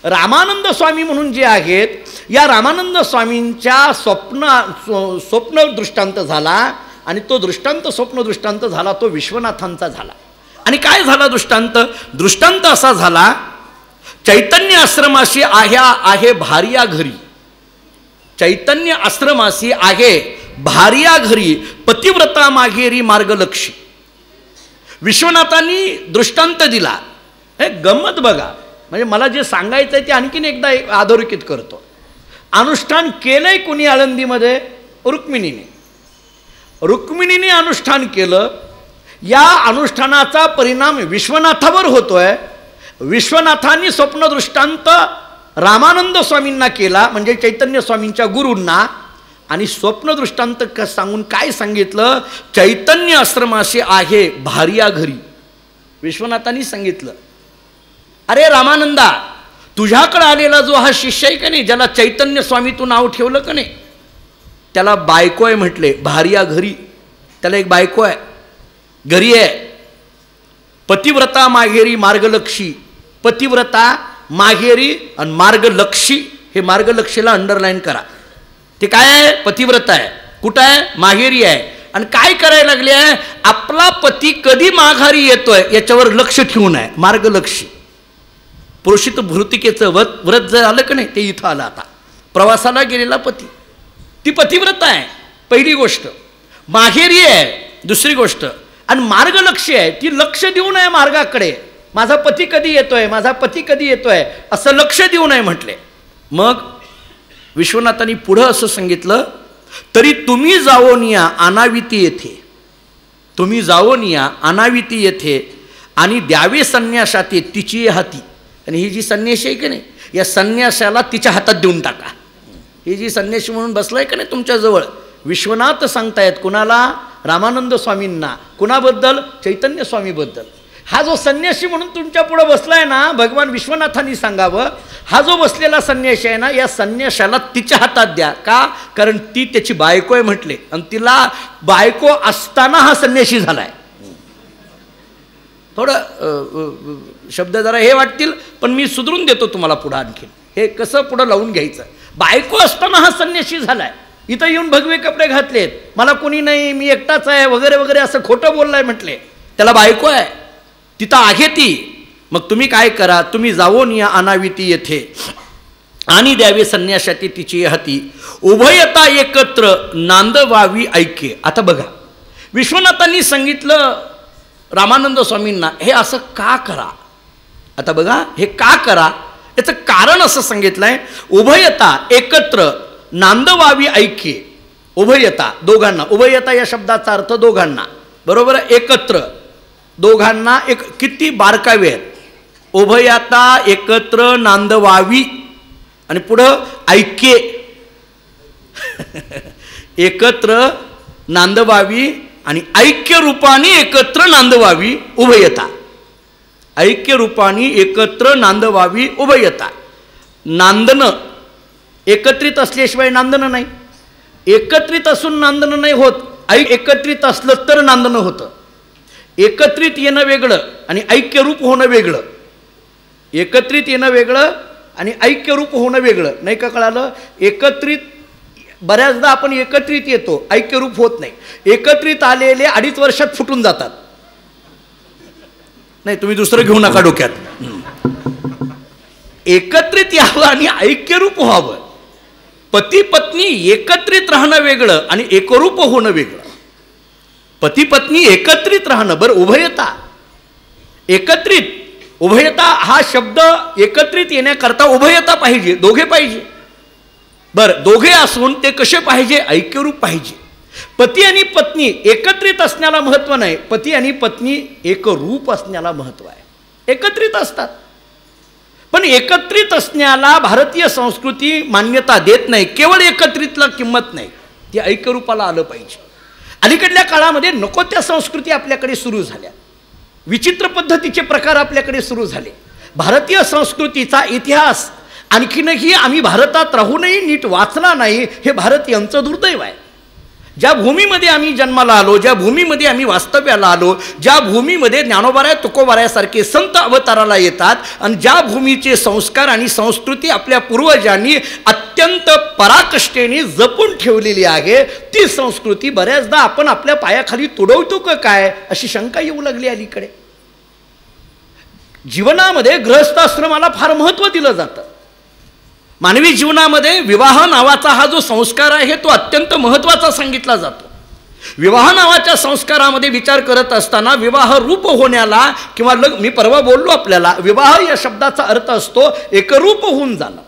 रामानंद स्वामी म्हणून जे आहेत, या रामानंद स्वामींच्या स्वप्न दृष्टांत झाला आणि तो दृष्टांत स्वप्न दृष्टांत झाला तो विश्वनाथांचा झाला. आणि काय झाला दृष्टांत? दृष्टांत असा झाला, चैतन्य आश्रमाशी आहे भार्या घरी, चैतन्य आश्रमाशी आहे भार्या घरी, पतिव्रता मागेरी मार्गलक्षी. विश्वनाथांनी दृष्टांत दिला. हे गंमत बघा, म्हणजे मला जे सांगायचं आहे ते आणखीन एकदा अधोरेखित करतो. अनुष्ठान केलंय कुणी आळंदीमध्ये? रुक्मिणीने. रुक्मिणीने अनुष्ठान केलं. या अनुष्ठानाचा परिणाम विश्वनाथावर होतोय. विश्वनाथांनी स्वप्नदृष्टांत रामानंद स्वामींना केला, म्हणजे चैतन्य स्वामींच्या गुरूंना, आणि स्वप्नदृष्टांत सांगून काय सांगितलं? चैतन्य आश्रमाशी आहे भार्या घरी. विश्वनाथांनी सांगितलं, अरे रामानंदा, तुझ्याकडे आलेला जो हा शिष्य आहे का नाही, ज्याला चैतन्य स्वामी तू नाव ठेवलं का नाही, त्याला बायको आहे म्हटले, भार्या घरी. त्याला एक बायको आहे, घरी आहे. पतिव्रता मागेरी मार्गलक्षी. पतिव्रता मागेरी आणि मार्गलक्षी, हे मार्गलक्षीला अंडरलाईन करा. ते काय आहे? पतिव्रता आहे. कुठं आहे? माघेरी आहे. आणि काय करायला लागले आहे? आपला पती कधी माघारी येतोय याच्यावर लक्ष ठेवून आहे, मार्गलक्षी. पुरुषित भृतिकेचं व्रत जर आलं का नाही, ते इथं आलं. आता प्रवासाला गेलेला पती, ती पतिव्रता आहे, पहिली गोष्ट. माघेरी आहे, दुसरी गोष्ट. आणि मार्गलक्षी आहे, ती लक्ष देऊन आहे मार्गाकडे. माझा पती कधी येतोय, माझा पती कधी येतोय असं लक्ष देऊ नये म्हटले. मग विश्वनाथांनी पुढं असं सांगितलं, तरी तुम्ही जावोन या अनाविती येथे, तुम्ही जावोन या अनाविती येथे आणि द्यावे संन्यासाते तिची हाती. आणि ही जी संन्याशी आहे की नाही, या संन्यासाला तिच्या हातात देऊन टाका. ही जी संन्याशी म्हणून बसलाय का नाही तुमच्याजवळ, विश्वनाथ सांगतायत कुणाला? रामानंद स्वामींना. कुणाबद्दल? चैतन्य स्वामीबद्दल. हा जो संन्यासी म्हणून तुमच्या पुढे बसलाय ना, भगवान विश्वनाथांनी सांगावं, हा जो बसलेला संन्यासी आहे ना, या संन्याशाला तिच्या हातात द्या. का? कारण ती त्याची बायको आहे म्हटले, आणि तिला बायको असताना हा संन्यासी झालाय. थोडं शब्द जरा हे वाटतील, पण मी सुधरून देतो तुम्हाला पुढं आणखीन. हे कसं पुढं लावून घ्यायचं. बायको असताना हा संन्यासी झालाय. इथं येऊन भगवे कपडे घातलेत, मला कोणी नाही, मी एकटाच आहे वगैरे वगैरे असं खोटं बोललाय म्हटले. त्याला बायको आहे, तिथं आहे ती. मग तुम्ही काय करा, तुम्ही जावोन या अनाविती येथे आणि द्यावे संन्यासाती तिची हाती, उभयता एकत्र नांदवावी ऐक्य. आता बघा, विश्वनाथांनी सांगितलं रामानंद स्वामींना हे असं का करा. आता बघा, हे का करा याचं कारण असं सांगितलं आहे, उभयता एकत्र नांदवावी ऐक्य. उभयता दोघांना, उभयता या शब्दाचा अर्थ दोघांना, बरोबर, एकत्र दोघांना, एक किती बारकावे आहेत. उभयता एकत्र नांदवावी आणि पुढं ऐक्य एकत्र नांदवावी आणि ऐक्य रूपाने एकत्र नांदवावी उभयता. ऐक्य रूपाने एकत्र नांदवावी उभयता. नांदणं एकत्रित असल्याशिवाय नांदणं नाही, एकत्रित असून नांदणं नाही होत. एकत्रित असलं तर नांदणं होतं. एकत्रित येणं वेगळं आणि ऐक्यरूप होणं वेगळं. एकत्रित येणं वेगळं आणि ऐक्यरूप होणं वेगळं. नाही का कळालं? एकत्रित बऱ्याचदा आपण एकत्रित येतो, ऐक्यरूप होत नाही. एकत्रित आलेले 2.5 वर्षात फुटून जातात. नाही, तुम्ही दुसरं घेऊ नका डोक्यात. एकत्रित यावं आणि ऐक्यरूप व्हावं. पती पत्नी एकत्रित राहणं वेगळं आणि एकरूप होणं वेगळं. पती पत्नी एकत्रित राहणं, बरं, उभयता एकत्रित. उभयता हा शब्द एकत्रित येण्याकरता उभयता पाहिजे, दोघे पाहिजे. बरं, दोघे असून ते कसे पाहिजे? ऐक्यरूप पाहिजे. पती आणि पत्नी एकत्रित असण्याला महत्त्व नाही, पती आणि पत्नी एकरूप असण्याला महत्त्व आहे. एकत्रित असतात पण एकत्रित असण्याला भारतीय संस्कृती मान्यता देत नाही. केवळ एकत्रितला किंमत नाही, ती ऐक्यरूपाला आलं पाहिजे. अलीकडल्या काळामध्ये नको त्या संस्कृती आपल्याकडे सुरू झाल्या, विचित्र पद्धतीचे प्रकार आपल्याकडे सुरू झाले. भारतीय संस्कृतीचा इतिहास आणखीनही आम्ही भारतात राहूनही नीट वाचला नाही, हे भारतीयांचं दुर्दैव आहे. ज्या भूमीमध्ये आम्ही जन्माला आलो, ज्या भूमीमध्ये आम्ही वास्तव्याला आलो, ज्या भूमीमध्ये ज्ञानोबाराय तुकोबारायासारखे संत अवताराला येतात आणि ज्या भूमीचे संस्कार आणि संस्कृती आपल्या पूर्वजांनी अत्यंत पराकष्टेने जपून ठेवलेली आहे, ती संस्कृती बऱ्याचदा आपण आपल्या पायाखाली तुडवतो का काय, अशी शंका येऊ लागली अलीकडे. जीवनामध्ये गृहस्थाश्रमाला फार महत्त्व दिलं जातं. मानवी जीवनामध्ये विवाह नावाचा हा जो संस्कार आहे तो अत्यंत महत्त्वाचा सांगितला जातो. विवाह नावाच्या संस्कारामध्ये विचार करत असताना विवाह रूप होण्याला किंवा मी परवा बोललो आपल्याला, विवाह या शब्दाचा अर्थ असतो एकरूप होऊन जाणं.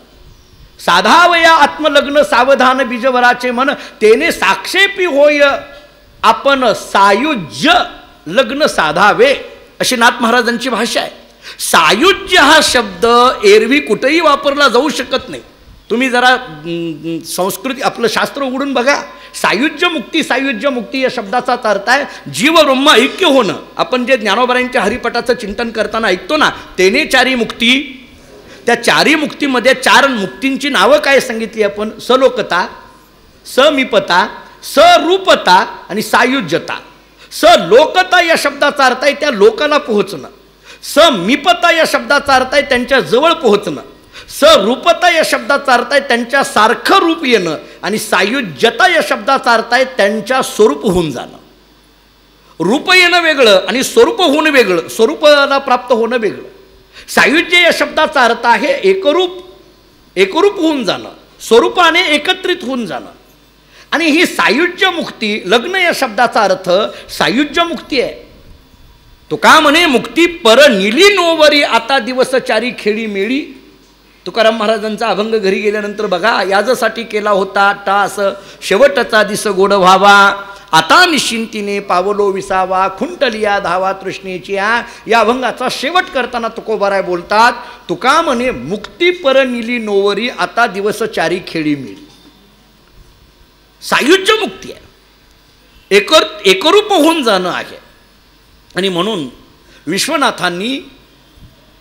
साधावया आत्मलग्न सावधान बीजवराचे मन, तेने साक्षेपी होय आपण सायुज्य लग्न साधावे, अशी नाथ महाराजांची भाषा आहे. सायुज्य हा शब्द एरवी कुठेही वापरला जाऊ शकत नाही. तुम्ही जरा संस्कृती आपलं शास्त्र उघडून बघा. सायुज्य मुक्ती, सायुज्य मुक्ती या शब्दाचा अर्थ आहे जीव ब्रह्म ऐक्य होणं. आपण जे ज्ञानोबारायांच्या हरिपटाचं चिंतन करताना ऐकतो ना, तेने चारी मुक्ती, त्या चारी मुक्तीमध्ये 4 मुक्तींची नावं काय सांगितली आपण? सलोकता, समीपता, सरूपता आणि सायुज्यता. सलोकता या शब्दाचा अर्थ आहे त्या लोकाला पोहोचणं. समीपता या शब्दाचा अर्थ आहे त्यांच्या जवळ पोहोचणं. सरूपता या शब्दाचा अर्थ आहे त्यांच्या सारखं रूप येणं. आणि सायुज्यता या शब्दाचा अर्थ आहे त्यांच्या स्वरूप होऊन जाणं. रूप येणं वेगळं आणि स्वरूप होणं वेगळं, स्वरूपाला प्राप्त होणं वेगळं. सायुज्य या शब्दाचा अर्थ आहे एकरूप, एकरूप होऊन जाणं, स्वरूपाने एकत्रित होऊन जाणं. आणि ही सायुज्य मुक्ती, लग्न या शब्दाचा अर्थ सायुज्य मुक्ती आहे. तो का म्हणे, मुक्ती पर निली नोवरी आता दिवस चारी खेळी मेळी. तुकाराम महाराजांचा अभंग घरी गेल्यानंतर बघा, याजसाठी केला होता टास शेवटचा दिस गोड व्हावा, आता निश्चिंतीने पावलो विसावा, खुंटलिया धावा तृष्णेची. या अभंगाचा शेवट करताना तुकोबाराय बोलतात, तुका म्हणे मुक्ती पर निली नोवरी आता दिवस चारी खेळी मेळी. सायुज्य मुक्ती आहे, एकरूप होऊन जाणं आहे. आणि म्हणून विश्वनाथांनी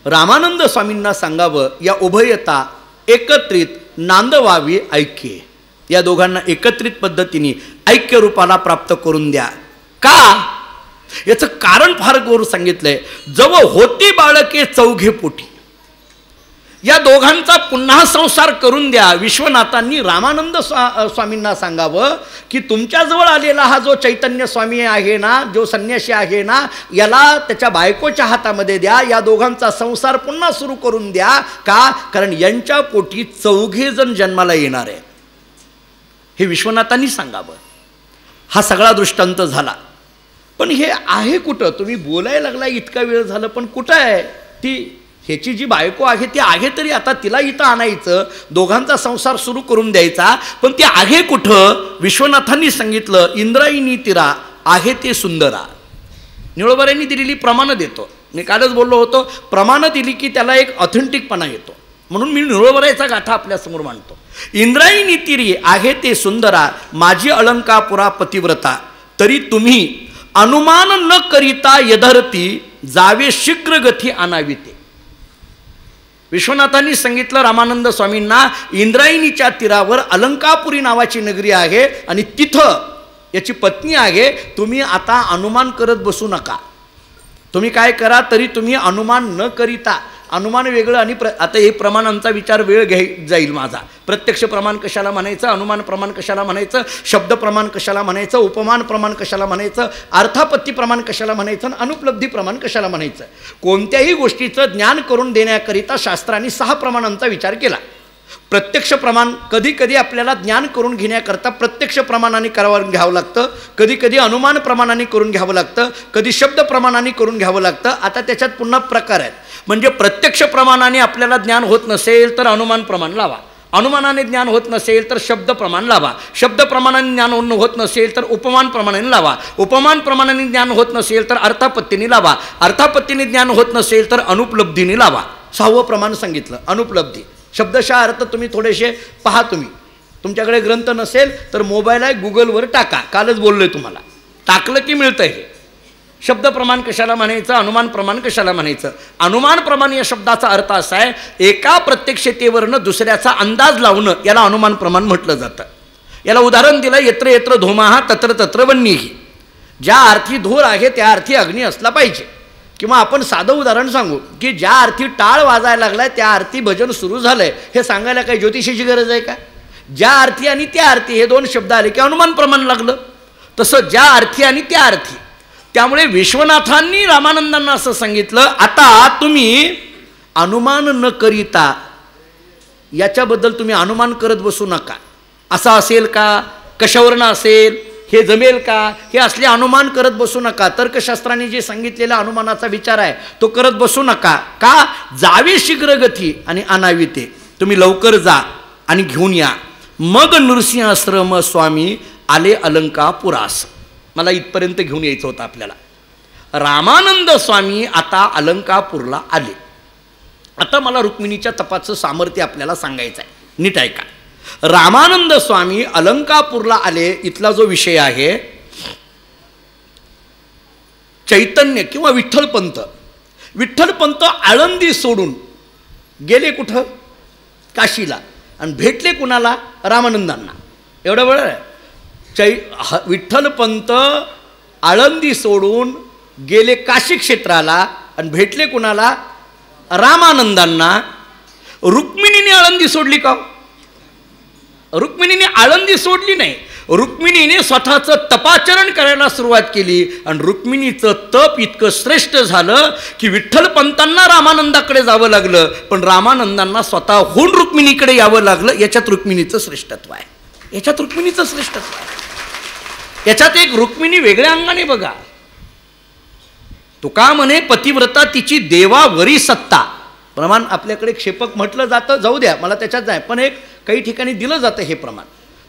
रामानंद स्वामींना सांगावं, या उभयता एकत्रित नांदवावी ऐक्य, या दोघांना एकत्रित पद्धतीने ऐक्य रूपाला प्राप्त करून द्या. का? याचं कारण फार गोर सांगितलंय. जव होती बाळके चौघे पोटी, या दोघांचा पुन्हा संसार करून द्या. विश्वनाथांनी रामानंद स्वामींना सांगावं की तुमच्याजवळ आलेला हा जो चैतन्य स्वामी आहे ना, जो संन्यासी आहे ना, याला त्याच्या बायकोच्या हातामध्ये द्या, या दोघांचा संसार पुन्हा सुरू करून द्या. का? कारण यांच्या पोटी 4 जण जन्माला येणार आहे, हे विश्वनाथांनी सांगावं. हा सगळा दृष्टांत झाला. पण हे आहे कुठं? तुम्ही बोलायला लागला इतका वेळ झालं, पण कुठं आहे ती? ह्याची जी बायको आहे ती आहे तरी आता तिला इथं आणायचं, दोघांचा संसार सुरू करून द्यायचा, पण ती आहे कुठं? विश्वनाथांनी सांगितलं, इंद्रायणी तीरा आहे ते सुंदरा. निळोबाऱ्यांनी दिलेली प्रमाणं देतो. मी कालच बोललो होतो, प्रमाणं दिली की त्याला एक ऑथेंटिकपणा येतो, म्हणून मी निळोबाऱ्याचा गाठा आपल्यासमोर मांडतो. इंद्रायणी तीरी आहे ते सुंदरा, माझी अलंकापुरा पतिव्रता, तरी तुम्ही अनुमान न करिता यधरती, जावे शीघ्र गती आणाविते. विश्वनाथांनी सांगितलं रामानंद स्वामींना, इंद्रायणीच्या तीरावर अलंकापुरी नावाची नगरी आहे आणि तिथं याची पत्नी आहे. तुम्ही आता अनुमान करत बसू नका. तुम्ही काय करा, तरी तुम्ही अनुमान न करिता, अनुमान वेगळं आणि आता हे प्रमाणांचा विचार वेळ जाईल माझा. प्रत्यक्ष प्रमाण कशाला म्हणायचं, अनुमान प्रमाण कशाला म्हणायचं, शब्द प्रमाण कशाला म्हणायचं, उपमान प्रमाण कशाला म्हणायचं, अर्थापत्ती प्रमाण कशाला म्हणायचं, आणि अनुपलब्धी प्रमाण कशाला म्हणायचं. कोणत्याही गोष्टीचं ज्ञान करून देण्याकरिता शास्त्रांनी 6 प्रमाणांचा विचार केला. प्रत्यक्ष प्रमाण कधी कधी आपल्याला ज्ञान करून घेण्याकरता प्रत्यक्ष प्रमाणाने घ्यावं लागतं, कधी कधी अनुमान प्रमाणाने करून घ्यावं लागतं, कधी शब्द प्रमाणाने करून घ्यावं लागतं. आता त्याच्यात पुन्हा प्रकार आहेत. म्हणजे प्रत्यक्ष प्रमाणाने आपल्याला ज्ञान होत नसेल तर अनुमान प्रमाण लावा, अनुमानाने ज्ञान होत नसेल तर शब्द प्रमाण लावा, शब्द प्रमाणाने ज्ञान होत नसेल तर उपमान प्रमाणाने लावा, उपमान प्रमाणाने ज्ञान होत नसेल तर अर्थापत्तीने लावा, अर्थापत्तीने ज्ञान होत नसेल तर अनुपलब्धीने लावा. 6वं प्रमाण सांगितलं, अनुपलब्धी. शब्दशः अर्थ तुम्ही थोडेसे पहा. तुम्ही तुमच्याकडे ग्रंथ नसेल तर मोबाईल आहे, गुगलवर टाका. कालच बोललोय तुम्हाला, टाकलं की मिळतं हे. शब्द प्रमाण कशाला म्हणायचं, अनुमान प्रमाण कशाला म्हणायचं. अनुमान प्रमाण या शब्दाचा अर्थ असा आहे, एका प्रत्यक्षतेवरनं दुसऱ्याचा अंदाज लावणं, याला अनुमान प्रमाण म्हटलं जातं. याला उदाहरण दिलं, यत्र यत्र धूमाः तत्र तत्र वह्निः. ज्या अर्थी धूर आहे त्या अर्थी अग्नी असला पाहिजे. किंवा आपण साधं उदाहरण सांगू की ज्या अर्थी टाळ वाजायला लागलाय त्या अर्थी भजन सुरू झालंय, हे सांगायला काही ज्योतिषीची गरज आहे का? ज्या अर्थी आणि त्या अर्थी हे 2 शब्द आले की अनुमान प्रमाण लागलं. तसं ज्या अर्थी आणि त्या अर्थी. त्यामुळे विश्वनाथांनी रामानंदांना असं सांगितलं, आता तुम्ही अनुमान न करिता, याच्याबद्दल तुम्ही अनुमान करत बसू नका. असं असेल का, कशावरनं असेल, हे जमेल का, हे असले अनुमान करत बसू नका. तर्कशास्त्राने जे सांगितलेला अनुमानाचा विचार आहे तो करत बसू नका. का? जावे शीघ्र गती आणि आणाविते. तुम्ही लवकर जा आणि घेऊन या. मग नृसिंहाश्रम स्वामी आले अलंकापुरास. मला इथपर्यंत घेऊन यायचं होतं आपल्याला. रामानंद स्वामी आता अलंकापूरला आले. आता मला रुक्मिणीच्या तपाचं सामर्थ्य आपल्याला सांगायचं आहे, नीट ऐका. रामानंद स्वामी अलंकापूरला आले. इथला जो विषय आहे, चैतन्य किंवा विठ्ठलपंत, विठ्ठलपंत आळंदी सोडून गेले कुठं? काशीला. आणि भेटले कुणाला? रामानंदांना. एवढं बरं आहे. विठ्ठलपंत आळंदी सोडून गेले काशी क्षेत्राला आणि भेटले कुणाला? रामानंदांना. रुक्मिणीने आळंदी सोडली का? रुक्मिणीने आळंदी सोडली नाही. रुक्मिणीने स्वतःचं तपाचरण करायला सुरुवात केली आणि रुक्मिणीचं तप इतकं श्रेष्ठ झालं की विठ्ठलपंतांना रामानंदाकडे जावं लागलं, पण रामानंदांना स्वतःहून रुक्मिणीकडे यावं लागलं. याच्यात रुक्मिणीचं श्रेष्ठत्व आहे. याच्यात रुक्मिणीचं श्रेष्ठत्व आहे. याच्यात एक रुक्मिणी वेगळ्या अंगाने बघा. तुका म्हणे पतिव्रता तिची देवावरी सत्ता. प्रमाण आपल्याकडे क्षेपक म्हटलं जातं, जाऊ द्या, मला त्याच्यात जाय, पण एक काही ठिकाणी दिलं जातं हे प्रमाण.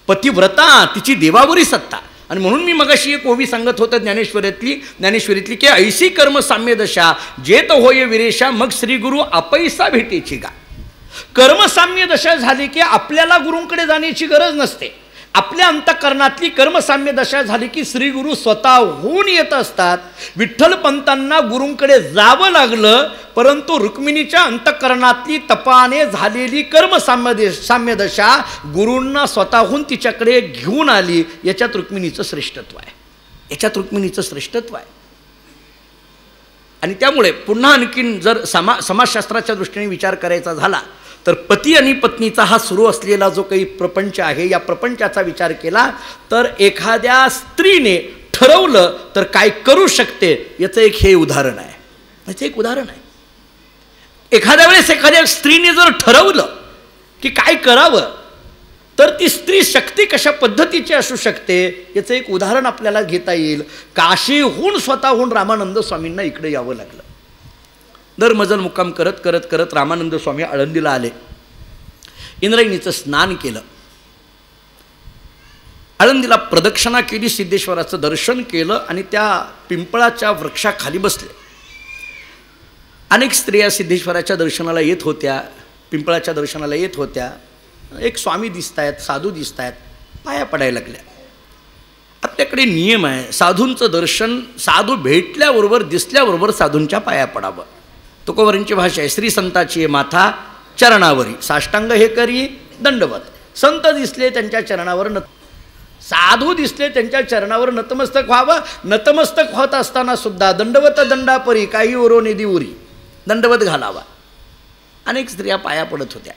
पतिव्रता तिची देवावरी सत्ता. आणि म्हणून मी मगाशी एक ओवी सांगत होतं ज्ञानेश्वरीतली की ऐसी कर्म साम्य दशा जेत होय विरेशा, मग श्री गुरु अपैसा भेटेची गा. कर्मसाम्य दशा झाली की आपल्याला गुरूंकडे जाण्याची गरज नसते. आपल्या अंतःकरणातली कर्मसाम्य दशा झाली की श्री गुरु स्वतःहून येत असतात. विठ्ठलपंतांना गुरूंकडे जावं लागलं, परंतु रुक्मिणीच्या अंतःकरणातली तपाने झालेली कर्मसाम्य दशा गुरूंना स्वतःहून तिच्याकडे घेऊन आली. याच्यात रुक्मिणीचं श्रेष्ठत्व आहे. याच्यात रुक्मिणीचं श्रेष्ठत्व आहे. आणि त्यामुळे पुन्हा आणखीन जर समाजशास्त्राच्या दृष्टीने विचार करायचा झाला तर पती आणि पत्नीचा हा सुरू असलेला जो काही प्रपंच आहे, या प्रपंचाचा विचार केला तर एखाद्या स्त्रीने ठरवलं तर काय करू शकते याचं एक हे उदाहरण आहे. याचं एक उदाहरण आहे. एखाद्या वेळेस एखाद्या स्त्रीने जर ठरवलं की काय करावं तर ती स्त्री शक्ती कशा पद्धतीची असू शकते याचं एक उदाहरण आपल्याला घेता येईल. काशीहून स्वतःहून रामानंद स्वामींना इकडे यावं लागलं. दरमजल मुक्काम करत करत करत रामानंद स्वामी आळंदीला आले. इंद्रायणीचं स्नान केलं, आळंदीला प्रदक्षिणा केली, सिद्धेश्वराचं दर्शन केलं आणि त्या पिंपळाच्या वृक्षाखाली बसले. अनेक स्त्रिया सिद्धेश्वराच्या दर्शनाला येत होत्या, पिंपळाच्या दर्शनाला येत होत्या. एक स्वामी दिसत आहेत, साधू दिसत आहेत, पाया पडायला लागल्या. आपल्याकडे नियम आहे, साधूंचं दर्शन साधू भेटल्याबरोबर दिसल्याबरोबर साधूंच्या पाया पडावं. तुकोबरांची भाषा आहे, श्री संताची आहे माथा चरणावरी, साष्टांग हे करी दंडवत. संत दिसले त्यांच्या चरणावर साधू दिसले त्यांच्या चरणावर नतमस्तक व्हावं. नतमस्तक होत असताना सुद्धा दंडवत दंडापरी काही ओरो निधी उरी, दंडवत घालावा. अनेक स्त्रिया पाया पडत होत्या.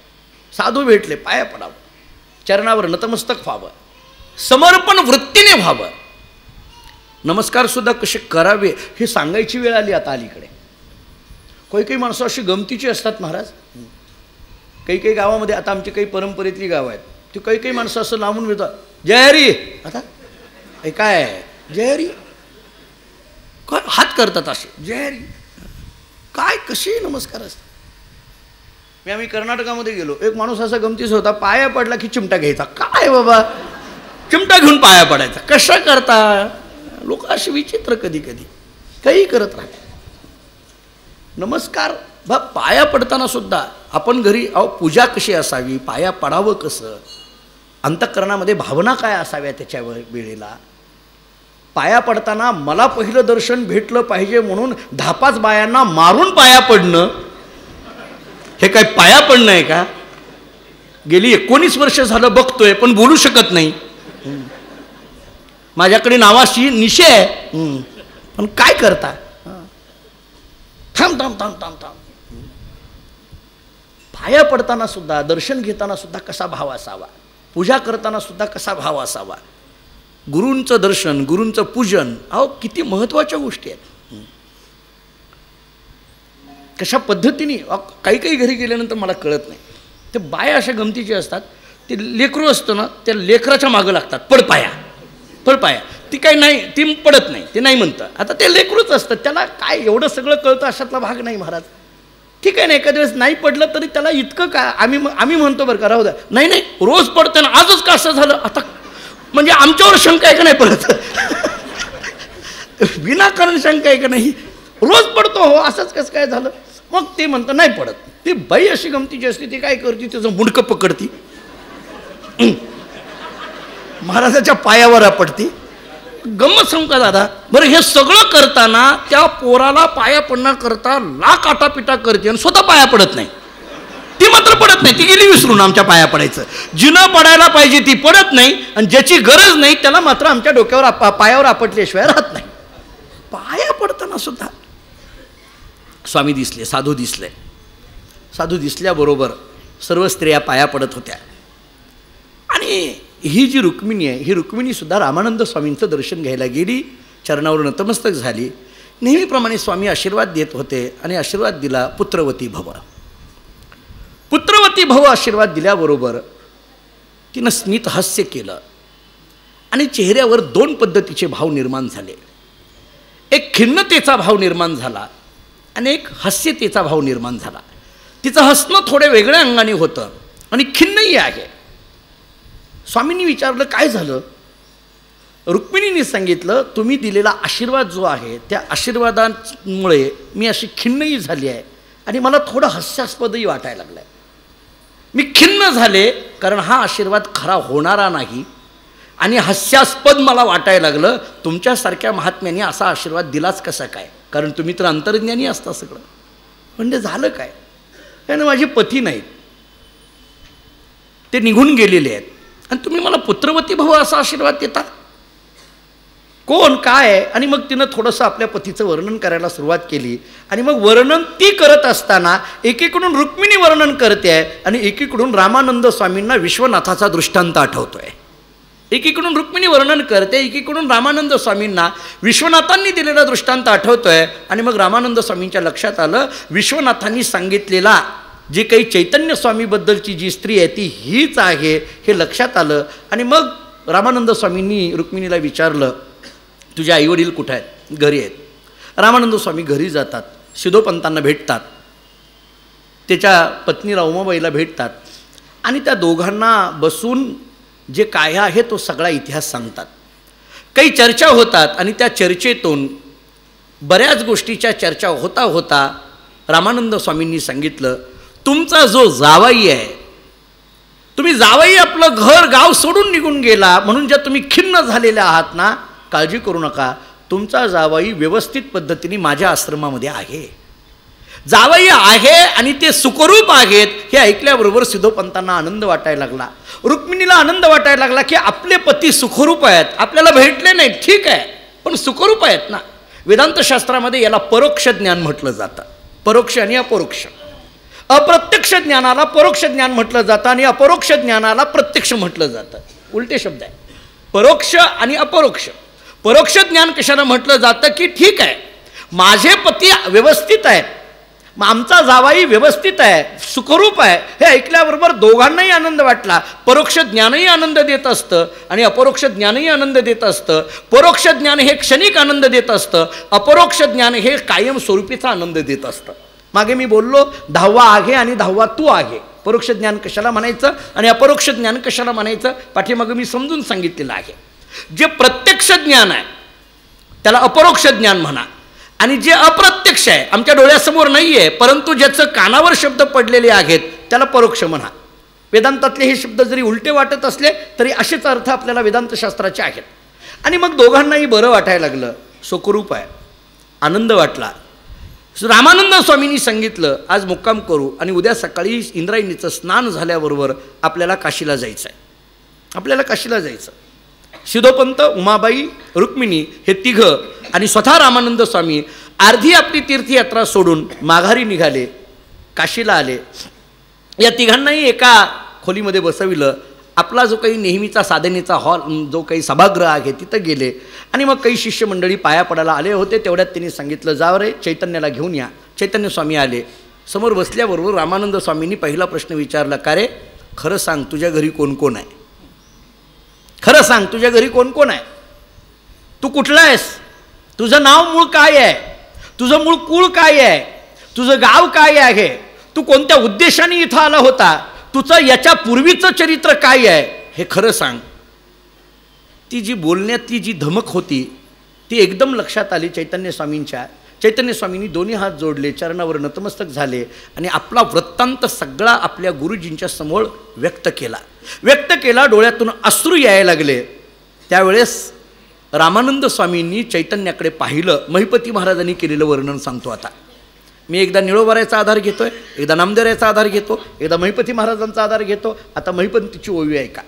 साधू भेटले, पाया पडावं, चरणावर नतमस्तक व्हावं, समर्पण वृत्तीने व्हावं. नमस्कारसुद्धा कसे करावे हे सांगायची वेळ आली आता अलीकडे. काही माणसं अशी गमतीची असतात महाराज. काही गावामध्ये आता आमची काही परंपरेतली गावं आहेत, ती काही माणसं असं लांबून मिळतात, जय हरी. आता हे काय जय हरी, काय हात करतात असे, जय हरी. काय कसे नमस्कार असतात. आम्ही कर्नाटकामध्ये गेलो, एक माणूस असा गमतीच होता, पाया पडला की चिमटा घ्यायचा. काय बाबा, चिमटा घेऊन पाया पडायचा, कशा करता. लोक अशी विचित्र कधी कधी काही करत राहतात. नमस्कार पाया पडताना सुद्धा आपण घरी पूजा कशी असावी, पाया पडावं कसं, अंतःकरणामध्ये भावना काय असाव्या त्याच्या वेळेला. पाया पडताना मला पहिलं दर्शन भेटलं पाहिजे म्हणून 10-5 बायांना मारून पाया पडणं हे काय पाया पडणं आहे का. गेली 19 वर्ष झालं बघतोय पण बोलू शकत नाही. माझ्याकडे नावाशी निशे आहे पण काय करता. थांब थांब थांब थांब थांब. पाया पडताना सुद्धा, दर्शन घेताना सुद्धा कसा भाव असावा, पूजा करताना सुद्धा कसा भाव असावा. गुरूंचं दर्शन, गुरूंचं पूजन, किती महत्त्वाच्या गोष्टी आहेत. कशा पद्धतीने काही घरी गेल्यानंतर मला कळत नाही, ते बाया अशा गमतीचे असतात. ते लेकरू असतं ना, त्या लेकराच्या मागं लागतात, पडपाया पडपाया. ती काही नाही, ती पडत नाही, ते नाही म्हणतं. आता ते लेकरूच असतं, त्याला काय एवढं सगळं कळतं अशातला भाग नाही महाराज. ठीक आहे ना, एखाद्या वेळेस नाही पडलं तरी त्याला इतकं काय, आम्ही म्हणतो बरं का, राहू द्या. नाही रोज पडतं ना, आजच का असं झालं आता, म्हणजे आमच्यावर शंका आहे का नाही पडत. विनाकारण शंका आहे का नाही, रोज पडतो हो, असंच कसं काय झालं. मग ते म्हणतं नाही पडत. ती बाई अशी गमतीची असते, ती काय करते, त्याचं मुंडकं पकडती, महाराजाच्या पायावर आपटती. गंमत सांगू का दादा, बरं हे सगळं करताना त्या पोराला पाया पडण्याकरता लाख आटापिटा करते आणि स्वतः पाया पडत नाही. ती मात्र पडत नाही, ती गेली विसरून आमच्या पाया पडायचं. जिनं पडायला पाहिजे ती पडत नाही आणि ज्याची गरज नाही त्याला मात्र आमच्या डोक्यावर पायावर आपटल्याशिवाय राहत नाही. पाया पडताना सुद्धा स्वामी दिसले, साधू दिसले. साधू दिसल्याबरोबर सर्व स्त्रिया पाया पडत होत्या. आणि ही जी रुक्मिणी आहे, ही रुक्मिणीसुद्धा रामानंद स्वामींचं दर्शन घ्यायला गेली, चरणावर नतमस्तक झाली. नेहमीप्रमाणे स्वामी आशीर्वाद देत होते आणि आशीर्वाद दिला, पुत्रवती भव. पुत्रवती भव आशीर्वाद दिल्याबरोबर तिनं स्मित हास्य केलं आणि चेहऱ्यावर 2 पद्धतीचे भाव निर्माण झाले. एक खिन्नतेचा भाव निर्माण झाला आणि एक हास्यतेचा भाव निर्माण झाला. तिचं हसणं थोडं वेगळ्या अंगाने होतं आणि खिन्नही आहे. स्वामींनी विचारलं काय झालं. रुक्मिणीने सांगितलं तुम्ही दिलेला आशीर्वाद जो आहे त्या आशीर्वादामुळे मी अशी खिन्नही झाली आहे आणि मला थोडं हास्यास्पदही वाटायला लागलं आहे. मी खिन्न झाले कारण हा आशीर्वाद खरा होणारा नाही आणि हास्यास्पद मला वाटायला लागलं. तुमच्यासारख्या महात्म्याने असा आशीर्वाद दिलाच कसा काय, कारण तुम्ही तर अंतर्ज्ञानी असता सगळं. म्हणजे झालं काय, कारण माझे पती नाहीत, ते निघून गेलेले आहेत आणि तुम्ही मला पुत्रवती भव असा आशीर्वाद देता. कोण काय आहे, आणि मग तिनं थोडंसं आपल्या पतीचं वर्णन करायला सुरुवात केली. आणि मग वर्णन ती करत असताना एकीकडून रुक्मिणी वर्णन करते आहे आणि एकीकडून रामानंद स्वामींना विश्वनाथाचा दृष्टांत आठवतोय. एकीकडून रुक्मिणी वर्णन करते, एकीकडून रामानंद स्वामींना विश्वनाथांनी दिलेला दृष्टांत आठवतोय. आणि मग रामानंद स्वामींच्या लक्षात आलं, विश्वनाथांनी सांगितलेला जी काही चैतन्य स्वामीबद्दलची जी स्त्री आहे ती हीच आहे हे लक्षात आलं. आणि मग रामानंद स्वामींनी रुक्मिणीला विचारलं, तुझे आईवडील कुठे आहेत? घरी आहेत. रामानंद स्वामी घरी जातात, सिद्धोपंतांना भेटतात, त्याच्या पत्नीला उमाबाईला भेटतात आणि त्या दोघांना बसून जे काय आहे तो सगळा इतिहास सांगतात. काही चर्चा होतात आणि त्या चर्चेतून बऱ्याच गोष्टीच्या चर्चा होता होता रामानंद स्वामींनी सांगितलं, तुमचा जो जावाई आहे, तुम्ही जावाई आपलं घर गाव सोडून निघून गेला म्हणून ज्या तुम्ही खिन्न झालेल्या आहात ना, काळजी करू नका, तुमचा जावाई व्यवस्थित पद्धतीने माझ्या आश्रमामध्ये आहे. जावई आहे आणि ते सुखरूप आहेत हे ऐकल्याबरोबर सिद्धोपंतांना आनंद वाटायला लागला. रुक्मिणीला आनंद वाटायला लागला की आपले पती सुखरूप आहेत, आपल्याला भेटले नाहीत ठीक आहे पण सुखरूप आहेत ना. वेदांत शास्त्रामध्ये याला परोक्ष ज्ञान म्हटलं जातं. परोक्ष आणि अपरोक्ष. अप्रत्यक्ष ज्ञानाला परोक्ष ज्ञान म्हटलं जातं आणि अपरोक्ष ज्ञानाला प्रत्यक्ष म्हटलं जातं. उलटे शब्द आहे परोक्ष आणि अपरोक्ष. परोक्ष ज्ञान कशाला म्हटलं जातं की ठीक आहे माझे पती व्यवस्थित आहेत, मग आमचा जावाई व्यवस्थित आहे, सुखरूप आहे हे ऐकल्याबरोबर दोघांनाही आनंद वाटला. परोक्ष ज्ञानही आनंद देत असतं आणि अपरोक्ष ज्ञानही आनंद देत असतं. परोक्ष ज्ञान हे क्षणिक आनंद देत असतं, अपरोक्ष ज्ञान हे कायमस्वरूपीचा आनंद देत असतं. मागे मी बोललो 10वा आहे आणि 10वा तू आहे. परोक्ष ज्ञान कशाला म्हणायचं आणि अपरोक्ष ज्ञान कशाला म्हणायचं पाठीमागे मी समजून सांगितलेलं आहे. जे प्रत्यक्ष ज्ञान आहे त्याला अपरोक्ष ज्ञान म्हणा आणि जे अप्रत्यक्ष आहे आमच्या डोळ्यासमोर नाही आहे परंतु ज्याचं कानावर शब्द पडलेले आहेत त्याला परोक्ष म्हणा. वेदांतातले हे शब्द जरी उलटे वाटत असले तरी असेच अर्थ आपल्याला वेदांतशास्त्राचे आहेत. आणि मग दोघांनाही बरं वाटायला लागलं, सुखरूप आहे, आनंद वाटला. रामानंद स्वामींनी सांगितलं आज मुक्काम करू आणि उद्या सकाळी इंद्रायणीचं स्नान झाल्याबरोबर आपल्याला काशीला जायचं आहे, आपल्याला काशीला जायचं. सिद्धोपंत, उमाबाई, रुक्मिणी हे तिघं आणि स्वतः रामानंद स्वामी अर्धी आपली तीर्थयात्रा सोडून माघारी निघाले, काशीला आले. या तिघांनाही एका खोलीमध्ये बसविलं. आपला जो काही नेहमीचा साधनेचा हॉल जो काही सभागृह आहे तिथं गेले आणि मग काही शिष्यमंडळी पाया पडायला आले होते. तेवढ्यात त्यांनी सांगितलं जा रे चैतन्याला घेऊन या. चैतन्य स्वामी आले. समोर बसल्याबरोबर रामानंद स्वामींनी पहिला प्रश्न विचारला, का रे खरं सांग तुझ्या घरी कोण कोण आहे? खरं सांग तुझ्या घरी कोण कोण आहे? तू कुठला आहेस? तुझं नाव मूळ काय आहे? तुझं मूळ कुळ काय आहे? तुझं गाव काय आहे? तू कोणत्या उद्देशाने इथं आला होता? तुझं याच्या पूर्वीचं चरित्र काय आहे हे खरं सांग. ती जी बोलण्यातली जी धमक होती ती एकदम लक्षात आली चैतन्य स्वामींच्या. चैतन्य स्वामींनी दोन्ही हात जोडले, चरणावर नतमस्तक झाले आणि आपला वृत्तांत सगळा आपल्या गुरुजींच्या समोर व्यक्त केला. डोळ्यातून अश्रू यायला लागले. त्यावेळेस रामानंद स्वामींनी चैतन्याकडे पाहिलं. महिपती महाराजांनी केलेलं वर्णन सांगतो आता. मी एकदा निळोबारायचा आधार घेतोय, एकदा नामदेवरायचा आधार घेतो, एकदा महिपती महाराजांचा आधार घेतो. आता महिपतीची ओवी आहे का?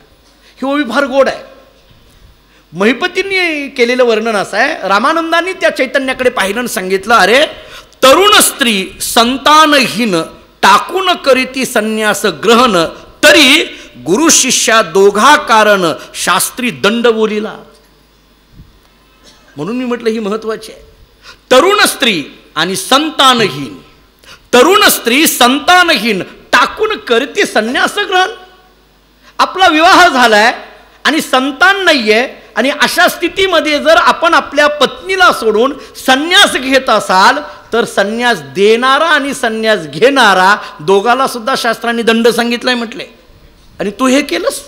ही ओवी फार गोड आहे. महिपतींनी केलेलं वर्णन असं आहे, रामानंदांनी त्या चैतन्याकडे पाहिलं आणि सांगितलं, अरे तरुण स्त्री संतानहीन टाकून करीती संन्यास ग्रहण तरी गुरु शिष्या दोघा कारण शास्त्री दंड बोलिला. म्हणून मी म्हटलं ही महत्वाची आहे. तरुण स्त्री आणि संतानहीन, तरुण स्त्री संतानहीन टाकून करते संन्यास ग्रहण. आपला विवाह झालाय आणि संतान नाहीये आणि अशा स्थितीमध्ये जर आपण आपल्या पत्नीला सोडून संन्यास घेत असाल तर संन्यास देणारा आणि संन्यास घेणारा दोघाला सुद्धा शास्त्रांनी दंड सांगितलाय म्हटले. आणि तू हे केलंस,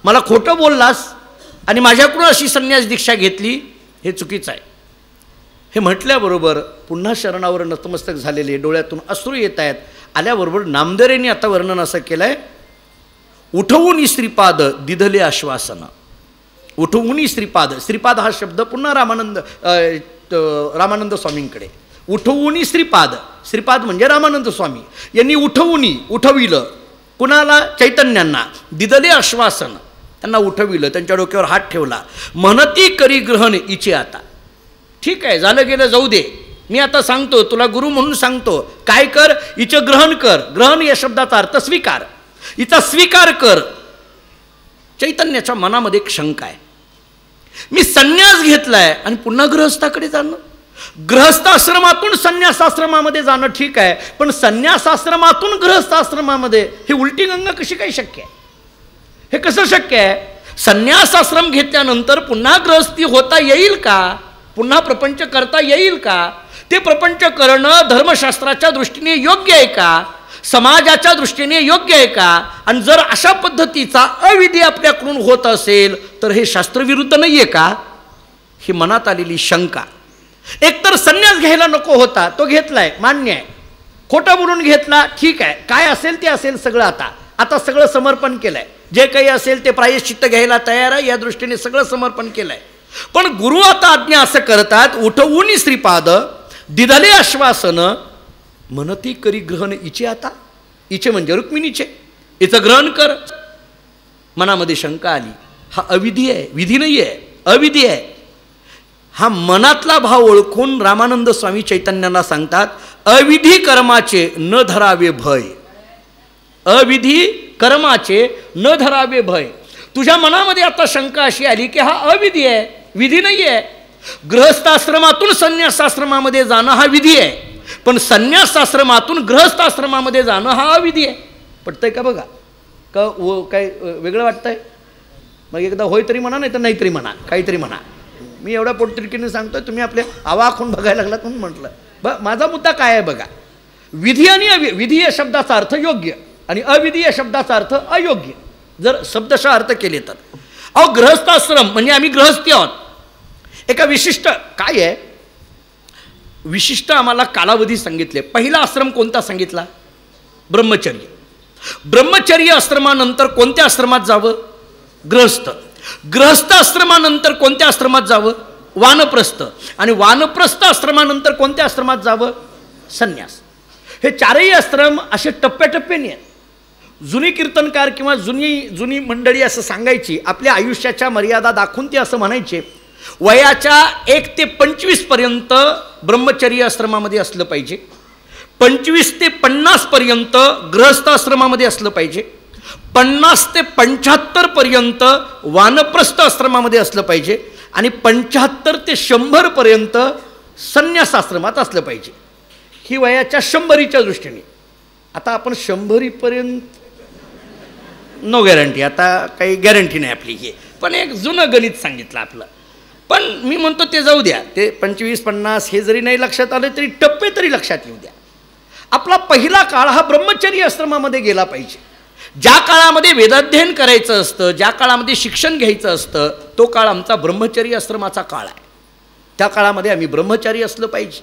मला खोटं बोललास आणि माझ्याकडून अशी संन्यास दीक्षा घेतली, हे चुकीचं आहे. हे म्हटल्याबरोबर पुन्हा शरणावर नतमस्तक झालेले, डोळ्यातून अश्रू येत आहेत. आल्याबरोबर नामदेवरांनी आता वर्णन असं केलं आहे, उठवून श्रीपाद दिधले आश्वासन. उठवून श्रीपाद, श्रीपाद हा शब्द पुन्हा रामानंद स्वामींकडे. उठवून श्रीपाद, श्रीपाद म्हणजे रामानंद स्वामी यांनी उठविलं कुणाला? चैतन्यांना. दिधले आश्वासन त्यांना उठविलं, त्यांच्या डोक्यावर हात ठेवला. म्हणती करी ग्रहण इचे आता. ठीक आहे, झालं गेलं, जाऊ दे. मी आता सांगतो तुला, गुरु म्हणून सांगतो, काय कर, हिचं ग्रहण कर. ग्रहण या शब्दाचा अर्थ स्वीकार. हिचा स्वीकार कर. चैतन्याच्या मनामध्ये एक शंका आहे, मी संन्यास घेतलाय आणि पुन्हा गृहस्थाकडे जाणं. गृहस्थाश्रमातून संन्यासाश्रमामध्ये जाणं ठीक आहे, पण संन्यासाश्रमातून गृहस्थाश्रमामध्ये ही उलटी गंगा कशी काय शक्य आहे? हे कसं शक्य आहे? संन्यासाश्रम घेतल्यानंतर पुन्हा गृहस्थी होता येईल का? पुन्हा प्रपंच करता येईल का? ते प्रपंच करणं धर्मशास्त्राच्या दृष्टीने योग्य आहे का? समाजाच्या दृष्टीने योग्य आहे का? आणि जर अशा पद्धतीचा अविधी आपल्याकडून होत असेल तर हे शास्त्रविरुद्ध नाही आहे का? ही मनात आलेली शंका. एकतर संन्यास घ्यायला नको होता, तो घेतलाय, मान्य आहे. खोटं बोलून घेतला, ठीक आहे, काय असेल ते असेल सगळं. आता सगळं समर्पण केलंय, जे काही असेल ते प्रायश्चित्त घ्यायला तयार आहे, या दृष्टीने सगळं समर्पण केलंय. पण गुरु आता आज्ञा असं करतात, उठवून श्रीपाद दिदले आश्वासन म्हणती करी ग्रहण इचे आता. इचे म्हणजे रुक्मिणीचे, हिचं ग्रहण कर. मनामध्ये शंका आली, हा अविधी आहे, विधी नाही आहे, अविधी आहे. हा मनातला भाव ओळखून रामानंद स्वामी चैतन्याला सांगतात, अविधी कर्माचे न धरावे भय. अविधी कर्माचे न धरावे भय. तुझ्या मनामध्ये आता शंका अशी आली की हा अविधी आहे, विधी नाही आहे. गृहस्थाश्रमातून संन्यासाश्रमामध्ये जाणं हा विधी आहे, पण संन्यासाश्रमातून गृहस्थाश्रमामध्ये जाणं हा अविधी आहे. पटतंय का बघा? का काय वेगळं वाटतंय? मग एकदा होय तरी म्हणा, नाही तर नाही तरी म्हणा, काहीतरी म्हणा. मी एवढा पोटतिडकीने सांगतोय, तुम्ही आपले आवाखून बघायला लागलात म्हणून म्हटलं. माझा मुद्दा काय आहे बघा. विधी आणि विधी या शब्दाचा अर्थ योग्य आणि अविधी या शब्दाचा अर्थ अयोग्य, जर शब्दशः अर्थ केले तर. अहो, गृहस्थाश्रम म्हणजे आम्ही गृहस्थी आहोत. एका विशिष्ट काय आहे, विशिष्ट आम्हाला कालावधी सांगितले. पहिला आश्रम कोणता सांगितला? ब्रह्मचर्य. ब्रह्मचर्य आश्रमानंतर कोणत्या आश्रमात जावं? गृहस्थ. गृहस्थ आश्रमानंतर कोणत्या आश्रमात जावं? वानप्रस्थ. आणि वानप्रस्थ आश्रमानंतर कोणत्या आश्रमात जावं? संन्यास. हे चारही आश्रम असे टप्प्याटप्प्याने आहेत. जुनी कीर्तनकार किंवा जुनी मंडळी असं सांगायची, आपल्या आयुष्याच्या मर्यादा दाखवून ते असं म्हणायचे, वयाच्या 1 ते 25 पर्यंत ब्रह्मचर्य आश्रमामध्ये असलं पाहिजे, 25 ते 50 पर्यंत गृहस्थाश्रमामध्ये असलं पाहिजे, 50 ते 75 पर्यंत वानप्रस्थ आश्रमामध्ये असलं पाहिजे आणि 75 ते 100 पर्यंत संन्यासाश्रमात असलं पाहिजे. ही वयाच्या 100च्या दृष्टीने. आता आपण 100 पर्यंत नो गॅरंटी, आता काही गॅरंटी नाही आपली. हे पण एक जुनं गणित सांगितलं आपलं. पण मी म्हणतो ते जाऊ द्या, ते 25-50 हे जरी नाही लक्षात आलं तरी टप्पे तरी लक्षात येऊ द्या. आपला पहिला काळ हा ब्रह्मचर्य आश्रमामध्ये गेला पाहिजे. ज्या काळामध्ये वेदाध्ययन करायचं असतं, ज्या काळामध्ये शिक्षण घ्यायचं असतं, तो काळ आमचा ब्रह्मचर्य आश्रमाचा काळ आहे. त्या काळामध्ये आम्ही ब्रह्मचारी असलं पाहिजे.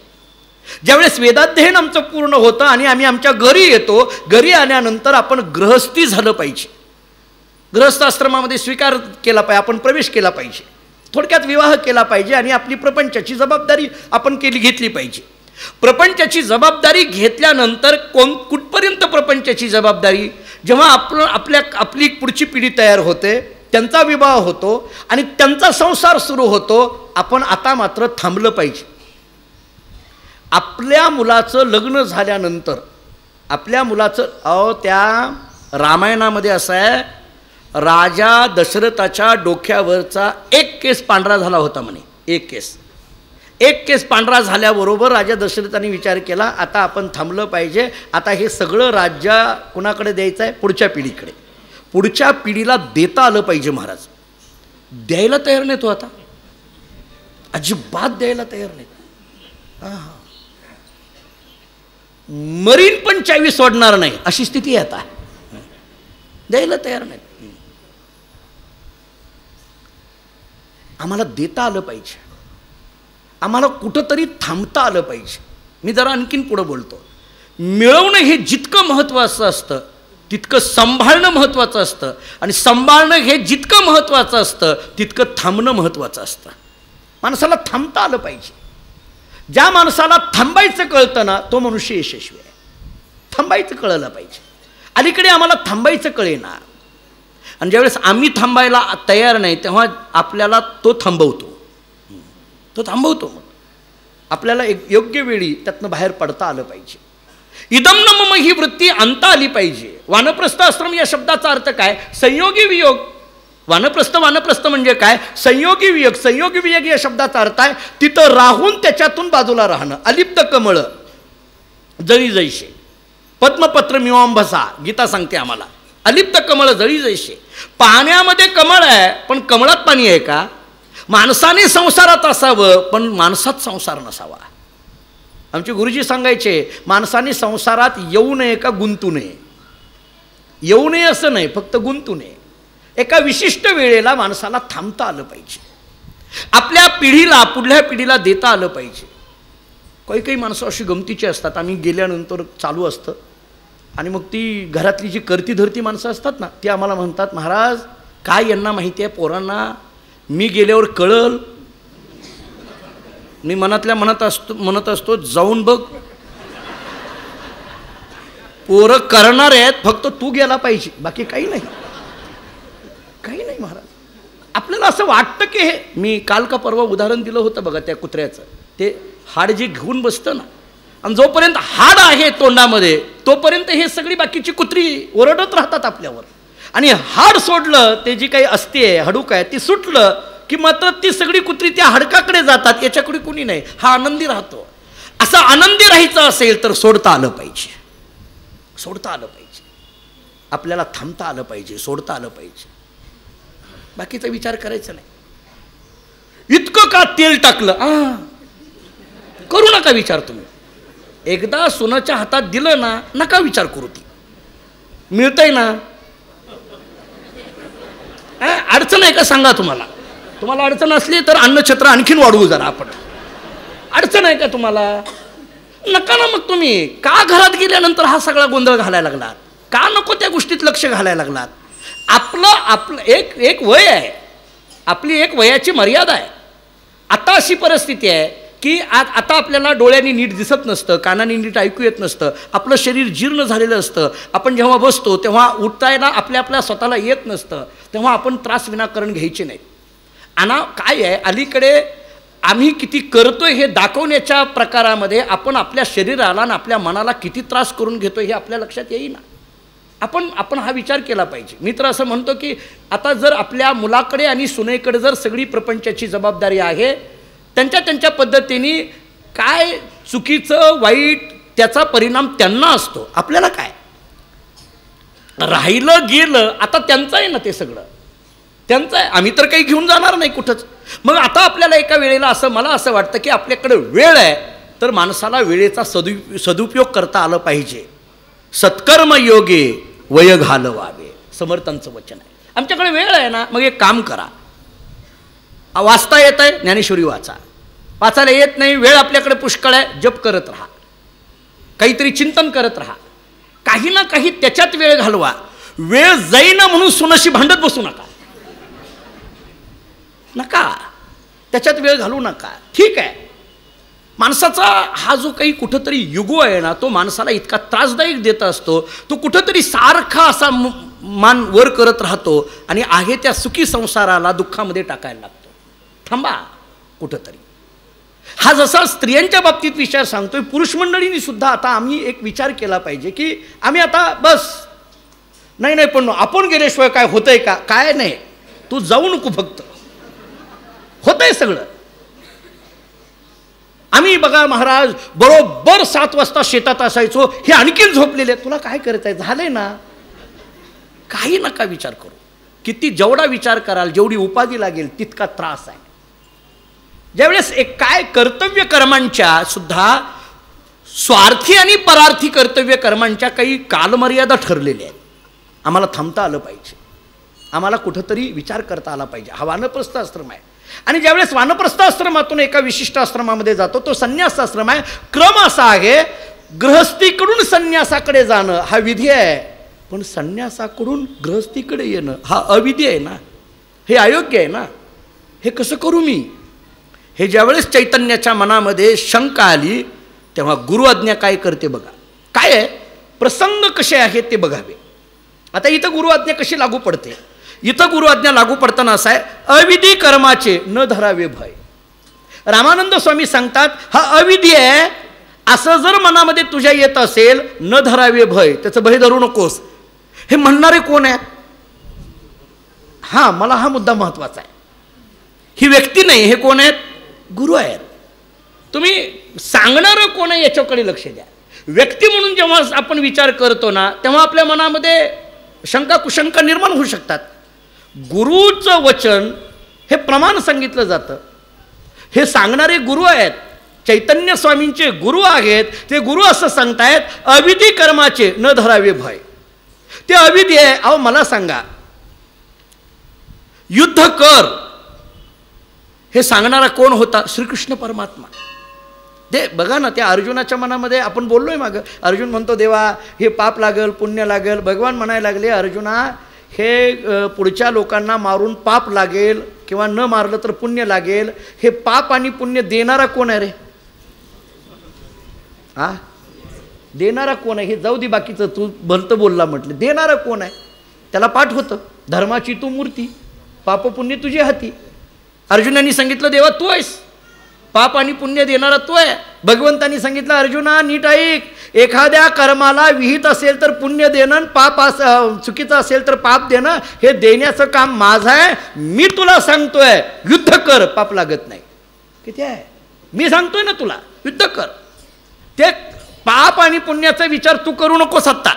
ज्यावेळेस वेदाध्ययन आमचं पूर्ण होतं आणि आम्ही आमच्या घरी येतो, घरी आल्यानंतर आपण गृहस्थी झालं पाहिजे. गृहस्थाश्रमामध्ये स्वीकार केला पाहिजे, आपण प्रवेश केला पाहिजे, थोडक्यात विवाह केला पाहिजे आणि आपली प्रपंचाची जबाबदारी आपण घेतली पाहिजे. प्रपंचाची जबाबदारी घेतल्यानंतर कुठपर्यंत प्रपंचाची जबाबदारी? जेव्हा आपली पुढची पिढी तयार होते, त्यांचा विवाह होतो आणि त्यांचा संसार सुरू होतो, आपण आता मात्र थांबलं पाहिजे. आपल्या मुलाचं लग्न झाल्यानंतर आपल्या मुलाचं त्या रामायणामध्ये असं आहे, राजा दशरथाच्या डोक्यावरचा एक केस पांढरा झाला होता म्हणे. एक केस पांढरा झाल्याबरोबर राजा दशरथाने विचार केला, आता आपण थांबलं पाहिजे. आता हे सगळं राज्य कुणाकडे द्यायचं आहे? पुढच्या पिढीकडे. पुढच्या पिढीला देता आलं पाहिजे. महाराज द्यायला तयार नाही, तो आता अजिबात द्यायला तयार नाही. मरीन पण चावी सोडणार नाही अशी स्थिती आहे आता. द्यायला तयार नाही. आम्हाला देता आलं पाहिजे, आम्हाला कुठंतरी थांबता आलं पाहिजे. मी जरा आणखीन पुढं बोलतो. मिळवणं हे जितकं महत्त्वाचं असतं तितकं सांभाळणं महत्त्वाचं असतं, आणि सांभाळणं हे जितकं महत्त्वाचं असतं तितकं थांबणं महत्त्वाचं असतं. माणसाला थांबता आलं पाहिजे. ज्या माणसाला थांबायचं कळतं ना, तो मनुष्य यशस्वी आहे. थांबायचं कळलं पाहिजे. अलीकडे आम्हाला थांबायचं कळेना. आणि ज्यावेळेस आम्ही थांबायला तयार नाही तेव्हा आपल्याला तो थांबवतो. मग आपल्याला एक योग्य वेळी त्यातनं बाहेर पडता आलं पाहिजे. इदम न मम ही वृत्ती आणता आली पाहिजे. वानप्रस्थ आश्रम या शब्दाचा अर्थ काय? संयोगी वियोग. वानप्रस्थ म्हणजे काय? संयोगी वियोग या शब्दाचा अर्थ आहे तिथं राहून त्याच्यातून बाजूला राहणं. अलिप्त कमळ जळी जैसे, पद्मपत्र मीमांबसा गीता सांगते आम्हाला. अलिप्त कमळ जळी जैसे. पाण्यामध्ये कमळ आहे पण कमळात पाणी आहे का? माणसाने संसारात असावं पण माणसात संसार नसावा. आमचे गुरुजी सांगायचे माणसाने संसारात येऊ नये का गुंतू नये. येऊ नये असं नाही, फक्त गुंतू नये. एका विशिष्ट वेळेला माणसाला थांबता आलं पाहिजे. आपल्या पिढीला पुढल्या पिढीला देता आलं पाहिजे. काही माणसं अशी गमतीची असतात. आम्ही गेल्यानंतर चालू असतं आणि मग ती घरातली जी करती धरती माणसं असतात ना ती आम्हाला म्हणतात, महाराज काय यांना माहिती आहे पोरांना, मी गेल्यावर कळल. मी मनातल्या म्हणत असतो जाऊन बघ, पोरं करणार आहेत, फक्त तू गेला पाहिजे, बाकी काही नाही महाराज. आपल्याला असं वाटतं की हे, मी काल का परवा उदाहरण दिलं होतं बघा त्या कुत्र्याचं. ते हाड जे घेऊन बसतं ना, आणि जोपर्यंत हाड आहे तोंडामध्ये तोपर्यंत हे सगळी बाकीची कुत्री ओरडत राहतात आपल्यावर. आणि हाड सोडलं, ते जी काही असते हाडूक आहे ती सुटलं की मात्र ती सगळी कुत्री त्या हाडकाकडे जातात. याच्याकडे कुणी नाही, हा आनंदी राहतो. असं आनंदी राहायचं असेल तर सोडता आलं पाहिजे. आपल्याला थांबता आलं पाहिजे, सोडता आलं पाहिजे. बाकीचा विचार करायचा नाही. इतकं का तेल टाकलं करू नका विचार. तुम्ही एकदा सोनाच्या हातात दिलं ना, नका विचार करू. ती मिळतंय ना, अडचण आहे का सांगा. तुम्हाला अडचण असली तर अन्नछत्र आणखीन वाढवू जरा आपण. अडचण आहे का तुम्हाला? नका ना. मग तुम्ही का घरात गेल्यानंतर हा सगळा गोंधळ घालायला लागलात? का नको त्या गोष्टीत लक्ष घालायला लागलात? आपलं एक वय आहे, आपली एक वयाची मर्यादा आहे. आता अशी परिस्थिती आहे की आता आपल्याला डोळ्यांनी नीट दिसत नसतं, कानाने नीट ऐकू येत नसतं, आपलं शरीर जीर्ण झालेलं असतं. आपण जेव्हा बसतो तेव्हा उठताना आपल्या स्वतःला येत नसतं, तेव्हा आपण त्रास विनाकारण घ्यायचे नाहीत. आणि काय आहे, अलीकडे आम्ही किती करतोय हे दाखवण्याच्या प्रकारामध्ये आपण आपल्या शरीराला आणि आपल्या मनाला किती त्रास करून घेतोय हे आपल्या लक्षात येईना. आपण हा विचार केला पाहिजे. मी तर असं म्हणतो की आता जर आपल्या मुलाकडे आणि सुनेकडे जर सगळी प्रपंचाची जबाबदारी आहे, त्यांच्या पद्धतीने काय चुकीचं वाईट त्याचा परिणाम त्यांना असतो, आपल्याला काय. राहिलं गेलं आता त्यांचं आहे ना, ते सगळं त्यांचं आहे. आम्ही तर काही घेऊन जाणार नाही कुठंच. मग आता आपल्याला एका वेळेला मला असं वाटतं की आपल्याकडे वेळ आहे तर माणसाला वेळेचा सदुपयोग करता आलं पाहिजे. सत्कर्म योगे वय घालवावे, समर्थांचं वचन आहे. आमच्याकडे वेळ आहे ना, मग एक काम करा. वाचता येत आहे ज्ञानेश्वरी वाचायला येत नाही, वेळ आपल्याकडे पुष्कळ आहे, जप करत राहा, काहीतरी चिंतन करत राहा, काही ना काही त्याच्यात वेळ घालवा. वेळ जाईना म्हणून सुनाशी भांडत बसू नका, त्याच्यात वेळ घालू नका. ठीक आहे, माणसाचा हा जो काही कुठंतरी युगो आहे ना, तो माणसाला इतका त्रासदायक देत असतो. तो कुठंतरी सारखा असा मान वर करत राहतो आणि आहे त्या सुखी संसाराला दुःखामध्ये टाकायला लागतो. थांबा कुठंतरी. हा जसा स्त्रियांच्या बाबतीत विचार सांगतोय, पुरुष मंडळींनी सुद्धा आता आम्ही एक विचार केला पाहिजे की आम्ही आता बस नाही पण आपण गेल्याशिवाय काय होतंय का? काय नाही, तू जाऊ नको, फक्त होतंय सगळं. आम्ही बघा महाराज बरोबर 7 वाजता शेतात असायचो, हे आणखीन झोपलेले, तुला काय करत आहे, झालंय ना. काही नका विचार करू. किती जेवढा विचार कराल, जेवढी उपाधी लागेल तितका त्रास आहे. ज्यावेळेस एक काय कर्तव्य कर्मांच्या सुद्धा स्वार्थी आणि परार्थी कर्तव्य कर्मांच्या काही कालमर्यादा ठरलेल्या आहेत. आम्हाला थांबता आलं पाहिजे, आम्हाला कुठंतरी विचार करता आला पाहिजे. हा वानप्रस्थ आश्रम आहे आणि ज्यावेळेस वानप्रस्थ आश्रमातून एका विशिष्ट आश्रमामध्ये जातो, तो संन्यास आश्रम आहे. क्रम असा आहे, गृहस्थीकडून संन्यासाकडे जाणं हा विधी आहे, पण संन्यासाकडून गृहस्थीकडे येणं हा अविधी आहे ना, हे अयोग्य आहे ना. हे कसं करू मी? हे ज्यावेळेस चैतन्याच्या मनामध्ये शंका आली तेव्हा गुरु आज्ञा काय करते बघा. काय आहे, प्रसंग कसे आहेत ते बघावे. आता इथं गुरु आज्ञा कशी लागू पडते इथं गुरु आज्ञा लागू पडताना असा आहे, अविधी कर्माचे न धरावे भय. रामानंद स्वामी सांगतात हा अविधी आहे असं जर मनामध्ये तुझ्या येत असेल, न धरावे भय, त्याचं भय धरू नकोस. हे म्हणणारे कोण आहेत? मला हा मुद्दा महत्वाचा आहे. ही व्यक्ती नाही, हे कोण आहेत? गुरु आहेत. तुम्ही सांगणारं कोण आहे याच्याकडे लक्ष द्या. व्यक्ती म्हणून जेव्हा आपण विचार करतो ना, तेव्हा आपल्या मनामध्ये शंका कुशंका निर्माण होऊ शकतात. गुरुचं वचन हे प्रमाण सांगितलं जातं. हे सांगणारे गुरु आहेत, चैतन्य स्वामींचे गुरु आहेत. ते गुरु असं सांगतायत अविधी कर्माचे न धरावे भय. ते अविधी आहे. अहो मला सांगा, युद्ध कर हे सांगणारा कोण होता? श्रीकृष्ण परमात्मा. ते बघा ना, त्या अर्जुनाच्या मनामध्ये आपण बोललोय मागं, अर्जुन म्हणतो देवा हे पाप लागल पुण्य लागेल. भगवान म्हणायला लागले अर्जुना हे पुढच्या लोकांना मारून पाप लागेल किंवा न मारलं तर पुण्य लागेल. हे पाप आणि पुण्य देणारा कोण आहे रे? देणारा कोण आहे? हे जाऊ दे बाकीचं, तू भलतं बोलला म्हटलं. देणारा कोण आहे? त्याला पाठ होतं, धर्माची तू मूर्ती, पाप पुण्य तुझी हाती. अर्जुनांनी सांगितलं देवा तू आहेस, पाप आणि पुण्य देणारा तू आहे. भगवंतांनी सांगितलं अर्जुना नीट ऐक, एखाद्या कर्माला विहित असेल तर पुण्य देणं, पाप चुकीचं असेल तर पाप देणं, हे देण्याचं काम माझं आहे. मी तुला सांगतोय युद्ध कर, पाप लागत नाही. किती आहे? मी सांगतोय ना तुला युद्ध कर. ते पाप आणि पुण्याचा विचार तू करू नकोस. आत्ता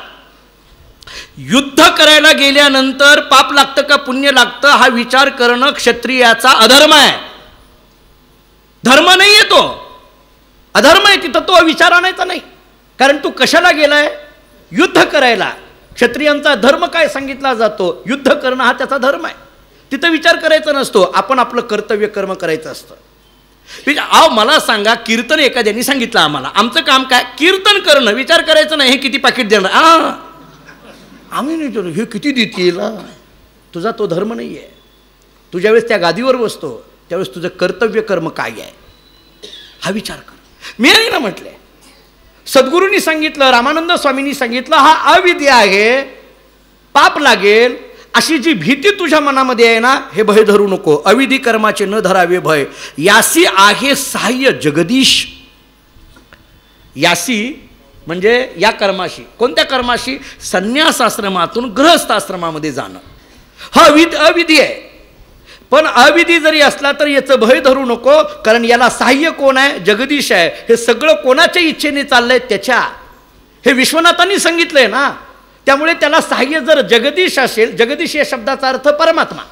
युद्ध करायला गेल्यानंतर पाप लागतं का पुण्य लागतं हा विचार करणं क्षत्रियाचा अधर्म आहे. धर्म नाही आहे तो, अधर्म आहे. तिथं तो विचार आणायचा नाही. कारण तू कशाला गेलाय? युद्ध करायला. क्षत्रियांचा धर्म काय सांगितला जातो? युद्ध करणं हा त्याचा धर्म आहे. तिथं विचार करायचा नसतो. आपण आपलं कर्तव्य कर्म करायचं असतं. अहो मला सांगा, कीर्तन एखाद्याने सांगितलं आम्हाला, आमचं काम काय? कीर्तन करणं. विचार करायचं नाही हे किती पाकिट देणार. आम्ही नाही देतो, हे किती देतील. तुझा तो धर्म नाही आहे. तू ज्यावेळेस त्या गादीवर बसतो त्यावेळेस तुझं कर्तव्य कर्म काय आहे हा विचार कर. मी नाही ना म्हटलंय, सद्गुरूंनी सांगितलं, रामानंद स्वामींनी सांगितलं हा अविद्या आहे, पाप लागेल अशी जी भीती तुझ्या मनामध्ये आहे ना, हे भय धरू नको. अविधी कर्माचे न धरावे भय. यासी आहे सहाय्य जगदीश. यासी म्हणजे या कर्माशी. कोणत्या कर्माशी? संन्यासाश्रमातून गृहस्थाश्रमामध्ये जाणं. हा अविधी आहे. पण अविधी जरी असला तर याचं भय धरू नको, कारण याला सहाय्य कोण आहे? जगदीश आहे. हे सगळं कोणाच्या इच्छेने चाललंय? त्याच्या. हे विश्वनाथांनी सांगितलंय ना. त्यामुळे त्याला सहाय्य जर जगदीश असेल, जगदीश या शब्दाचा अर्थ परमात्मा,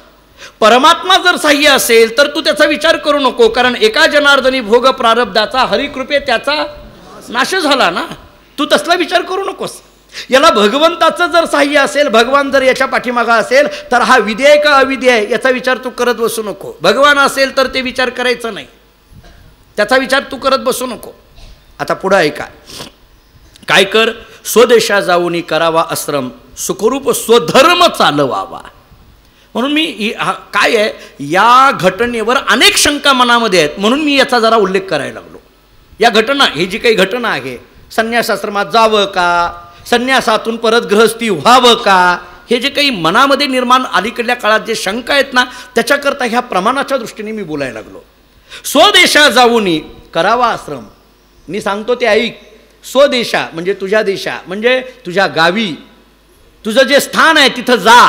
परमात्मा जर सहाय्य असेल तर तू त्याचा विचार करू नको. कारण एका जनार्दनी भोग प्रारब्धाचा हरिकृपे त्याचा नाश झाला ना. तू तसला विचार करू नकोस. याला भगवंताचं जर सहाय्य असेल, भगवान जर याच्या पाठीमागा असेल तर हा विधेय का अविधेय आहे याचा विचार तू करत बसू नको. भगवान असेल तर ते विचार करायचं नाही, त्याचा विचार तू करत बसू नको. आता पुढं ऐका, काय कर? स्वदेशा जाऊनी करावा आश्रम, सुखरूप स्वधर्म चालवावा. म्हणून मी काय आहे, या घटनेवर अनेक शंका मनामध्ये आहेत, म्हणून मी याचा जरा उल्लेख करायला लागलो. या घटना, ही जी काही घटना आहे, संन्यासाश्रमात जावं का, संन्यासातून परत गृहस्थी व्हावं का, हे जे काही मनामध्ये निर्माण अलीकडल्या काळात जे शंका आहेत ना, त्याच्याकरता ह्या प्रमाणाच्या दृष्टीने मी बोलायला लागलो. स्वदेशा जाऊनी करावा आश्रम. मी सांगतो ते ऐक. स्वदेशा म्हणजे तुझ्या देशा, म्हणजे तुझ्या गावी, तुझं जे स्थान आहे तिथं जा.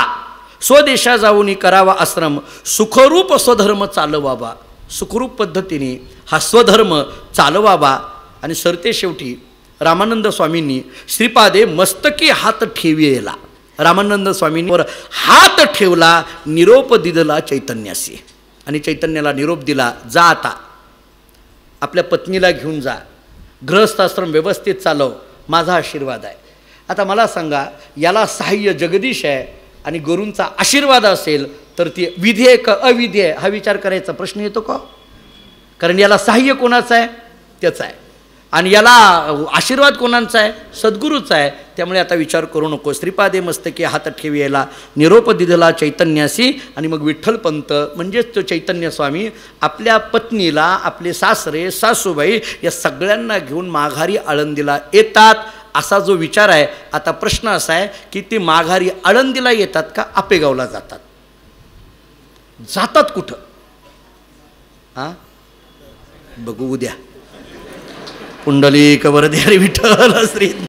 स्वदेशा जाऊनी करावा आश्रम, सुखरूप स्वधर्म चालवावा. सुखरूप पद्धतीने हा स्वधर्म चालवावा. आणि सरते शेवटी रामानंद स्वामींनी श्रीपादे मस्तकी हात ठेविला. रामानंद स्वामींवर हात ठेवला, निरोप दिला चैतन्यासी. आणि चैतन्याला निरोप दिला, जा आता आपल्या पत्नीला घेऊन जा, गृहस्थाश्रम व्यवस्थित चालव, माझा आशीर्वाद आहे. आता मला सांगा, याला सहाय्य जगदीश आहे आणि गुरूंचा आशीर्वाद असेल तर ती विधी आहे का अविधी आहे हा विचार करायचा प्रश्न येतो का? कारण याला सहाय्य कोणाचं आहे? त्याचं आहे. आणि याला आशीर्वाद कोणाचा आहे? सद्गुरूचा आहे. त्यामुळे आता विचार करू नको. श्रीपादे मस्तकी हात ठेविला, निरोप दिला चैतन्यासी. आणि मग विठ्ठलपंत म्हणजेच तो चैतन्य स्वामी आपल्या पत्नीला, आपले सासरे सासूबाई या सगळ्यांना घेऊन माघारी आळंदीला येतात. असा जो विचार आहे. आता प्रश्न असा आहे की ते माघारी आळंदीला येतात का आपेगावला जातात? जातात कुठं? हां, बघू उद्या. पुंडलिक वरदे हरी विठ्ठल श्री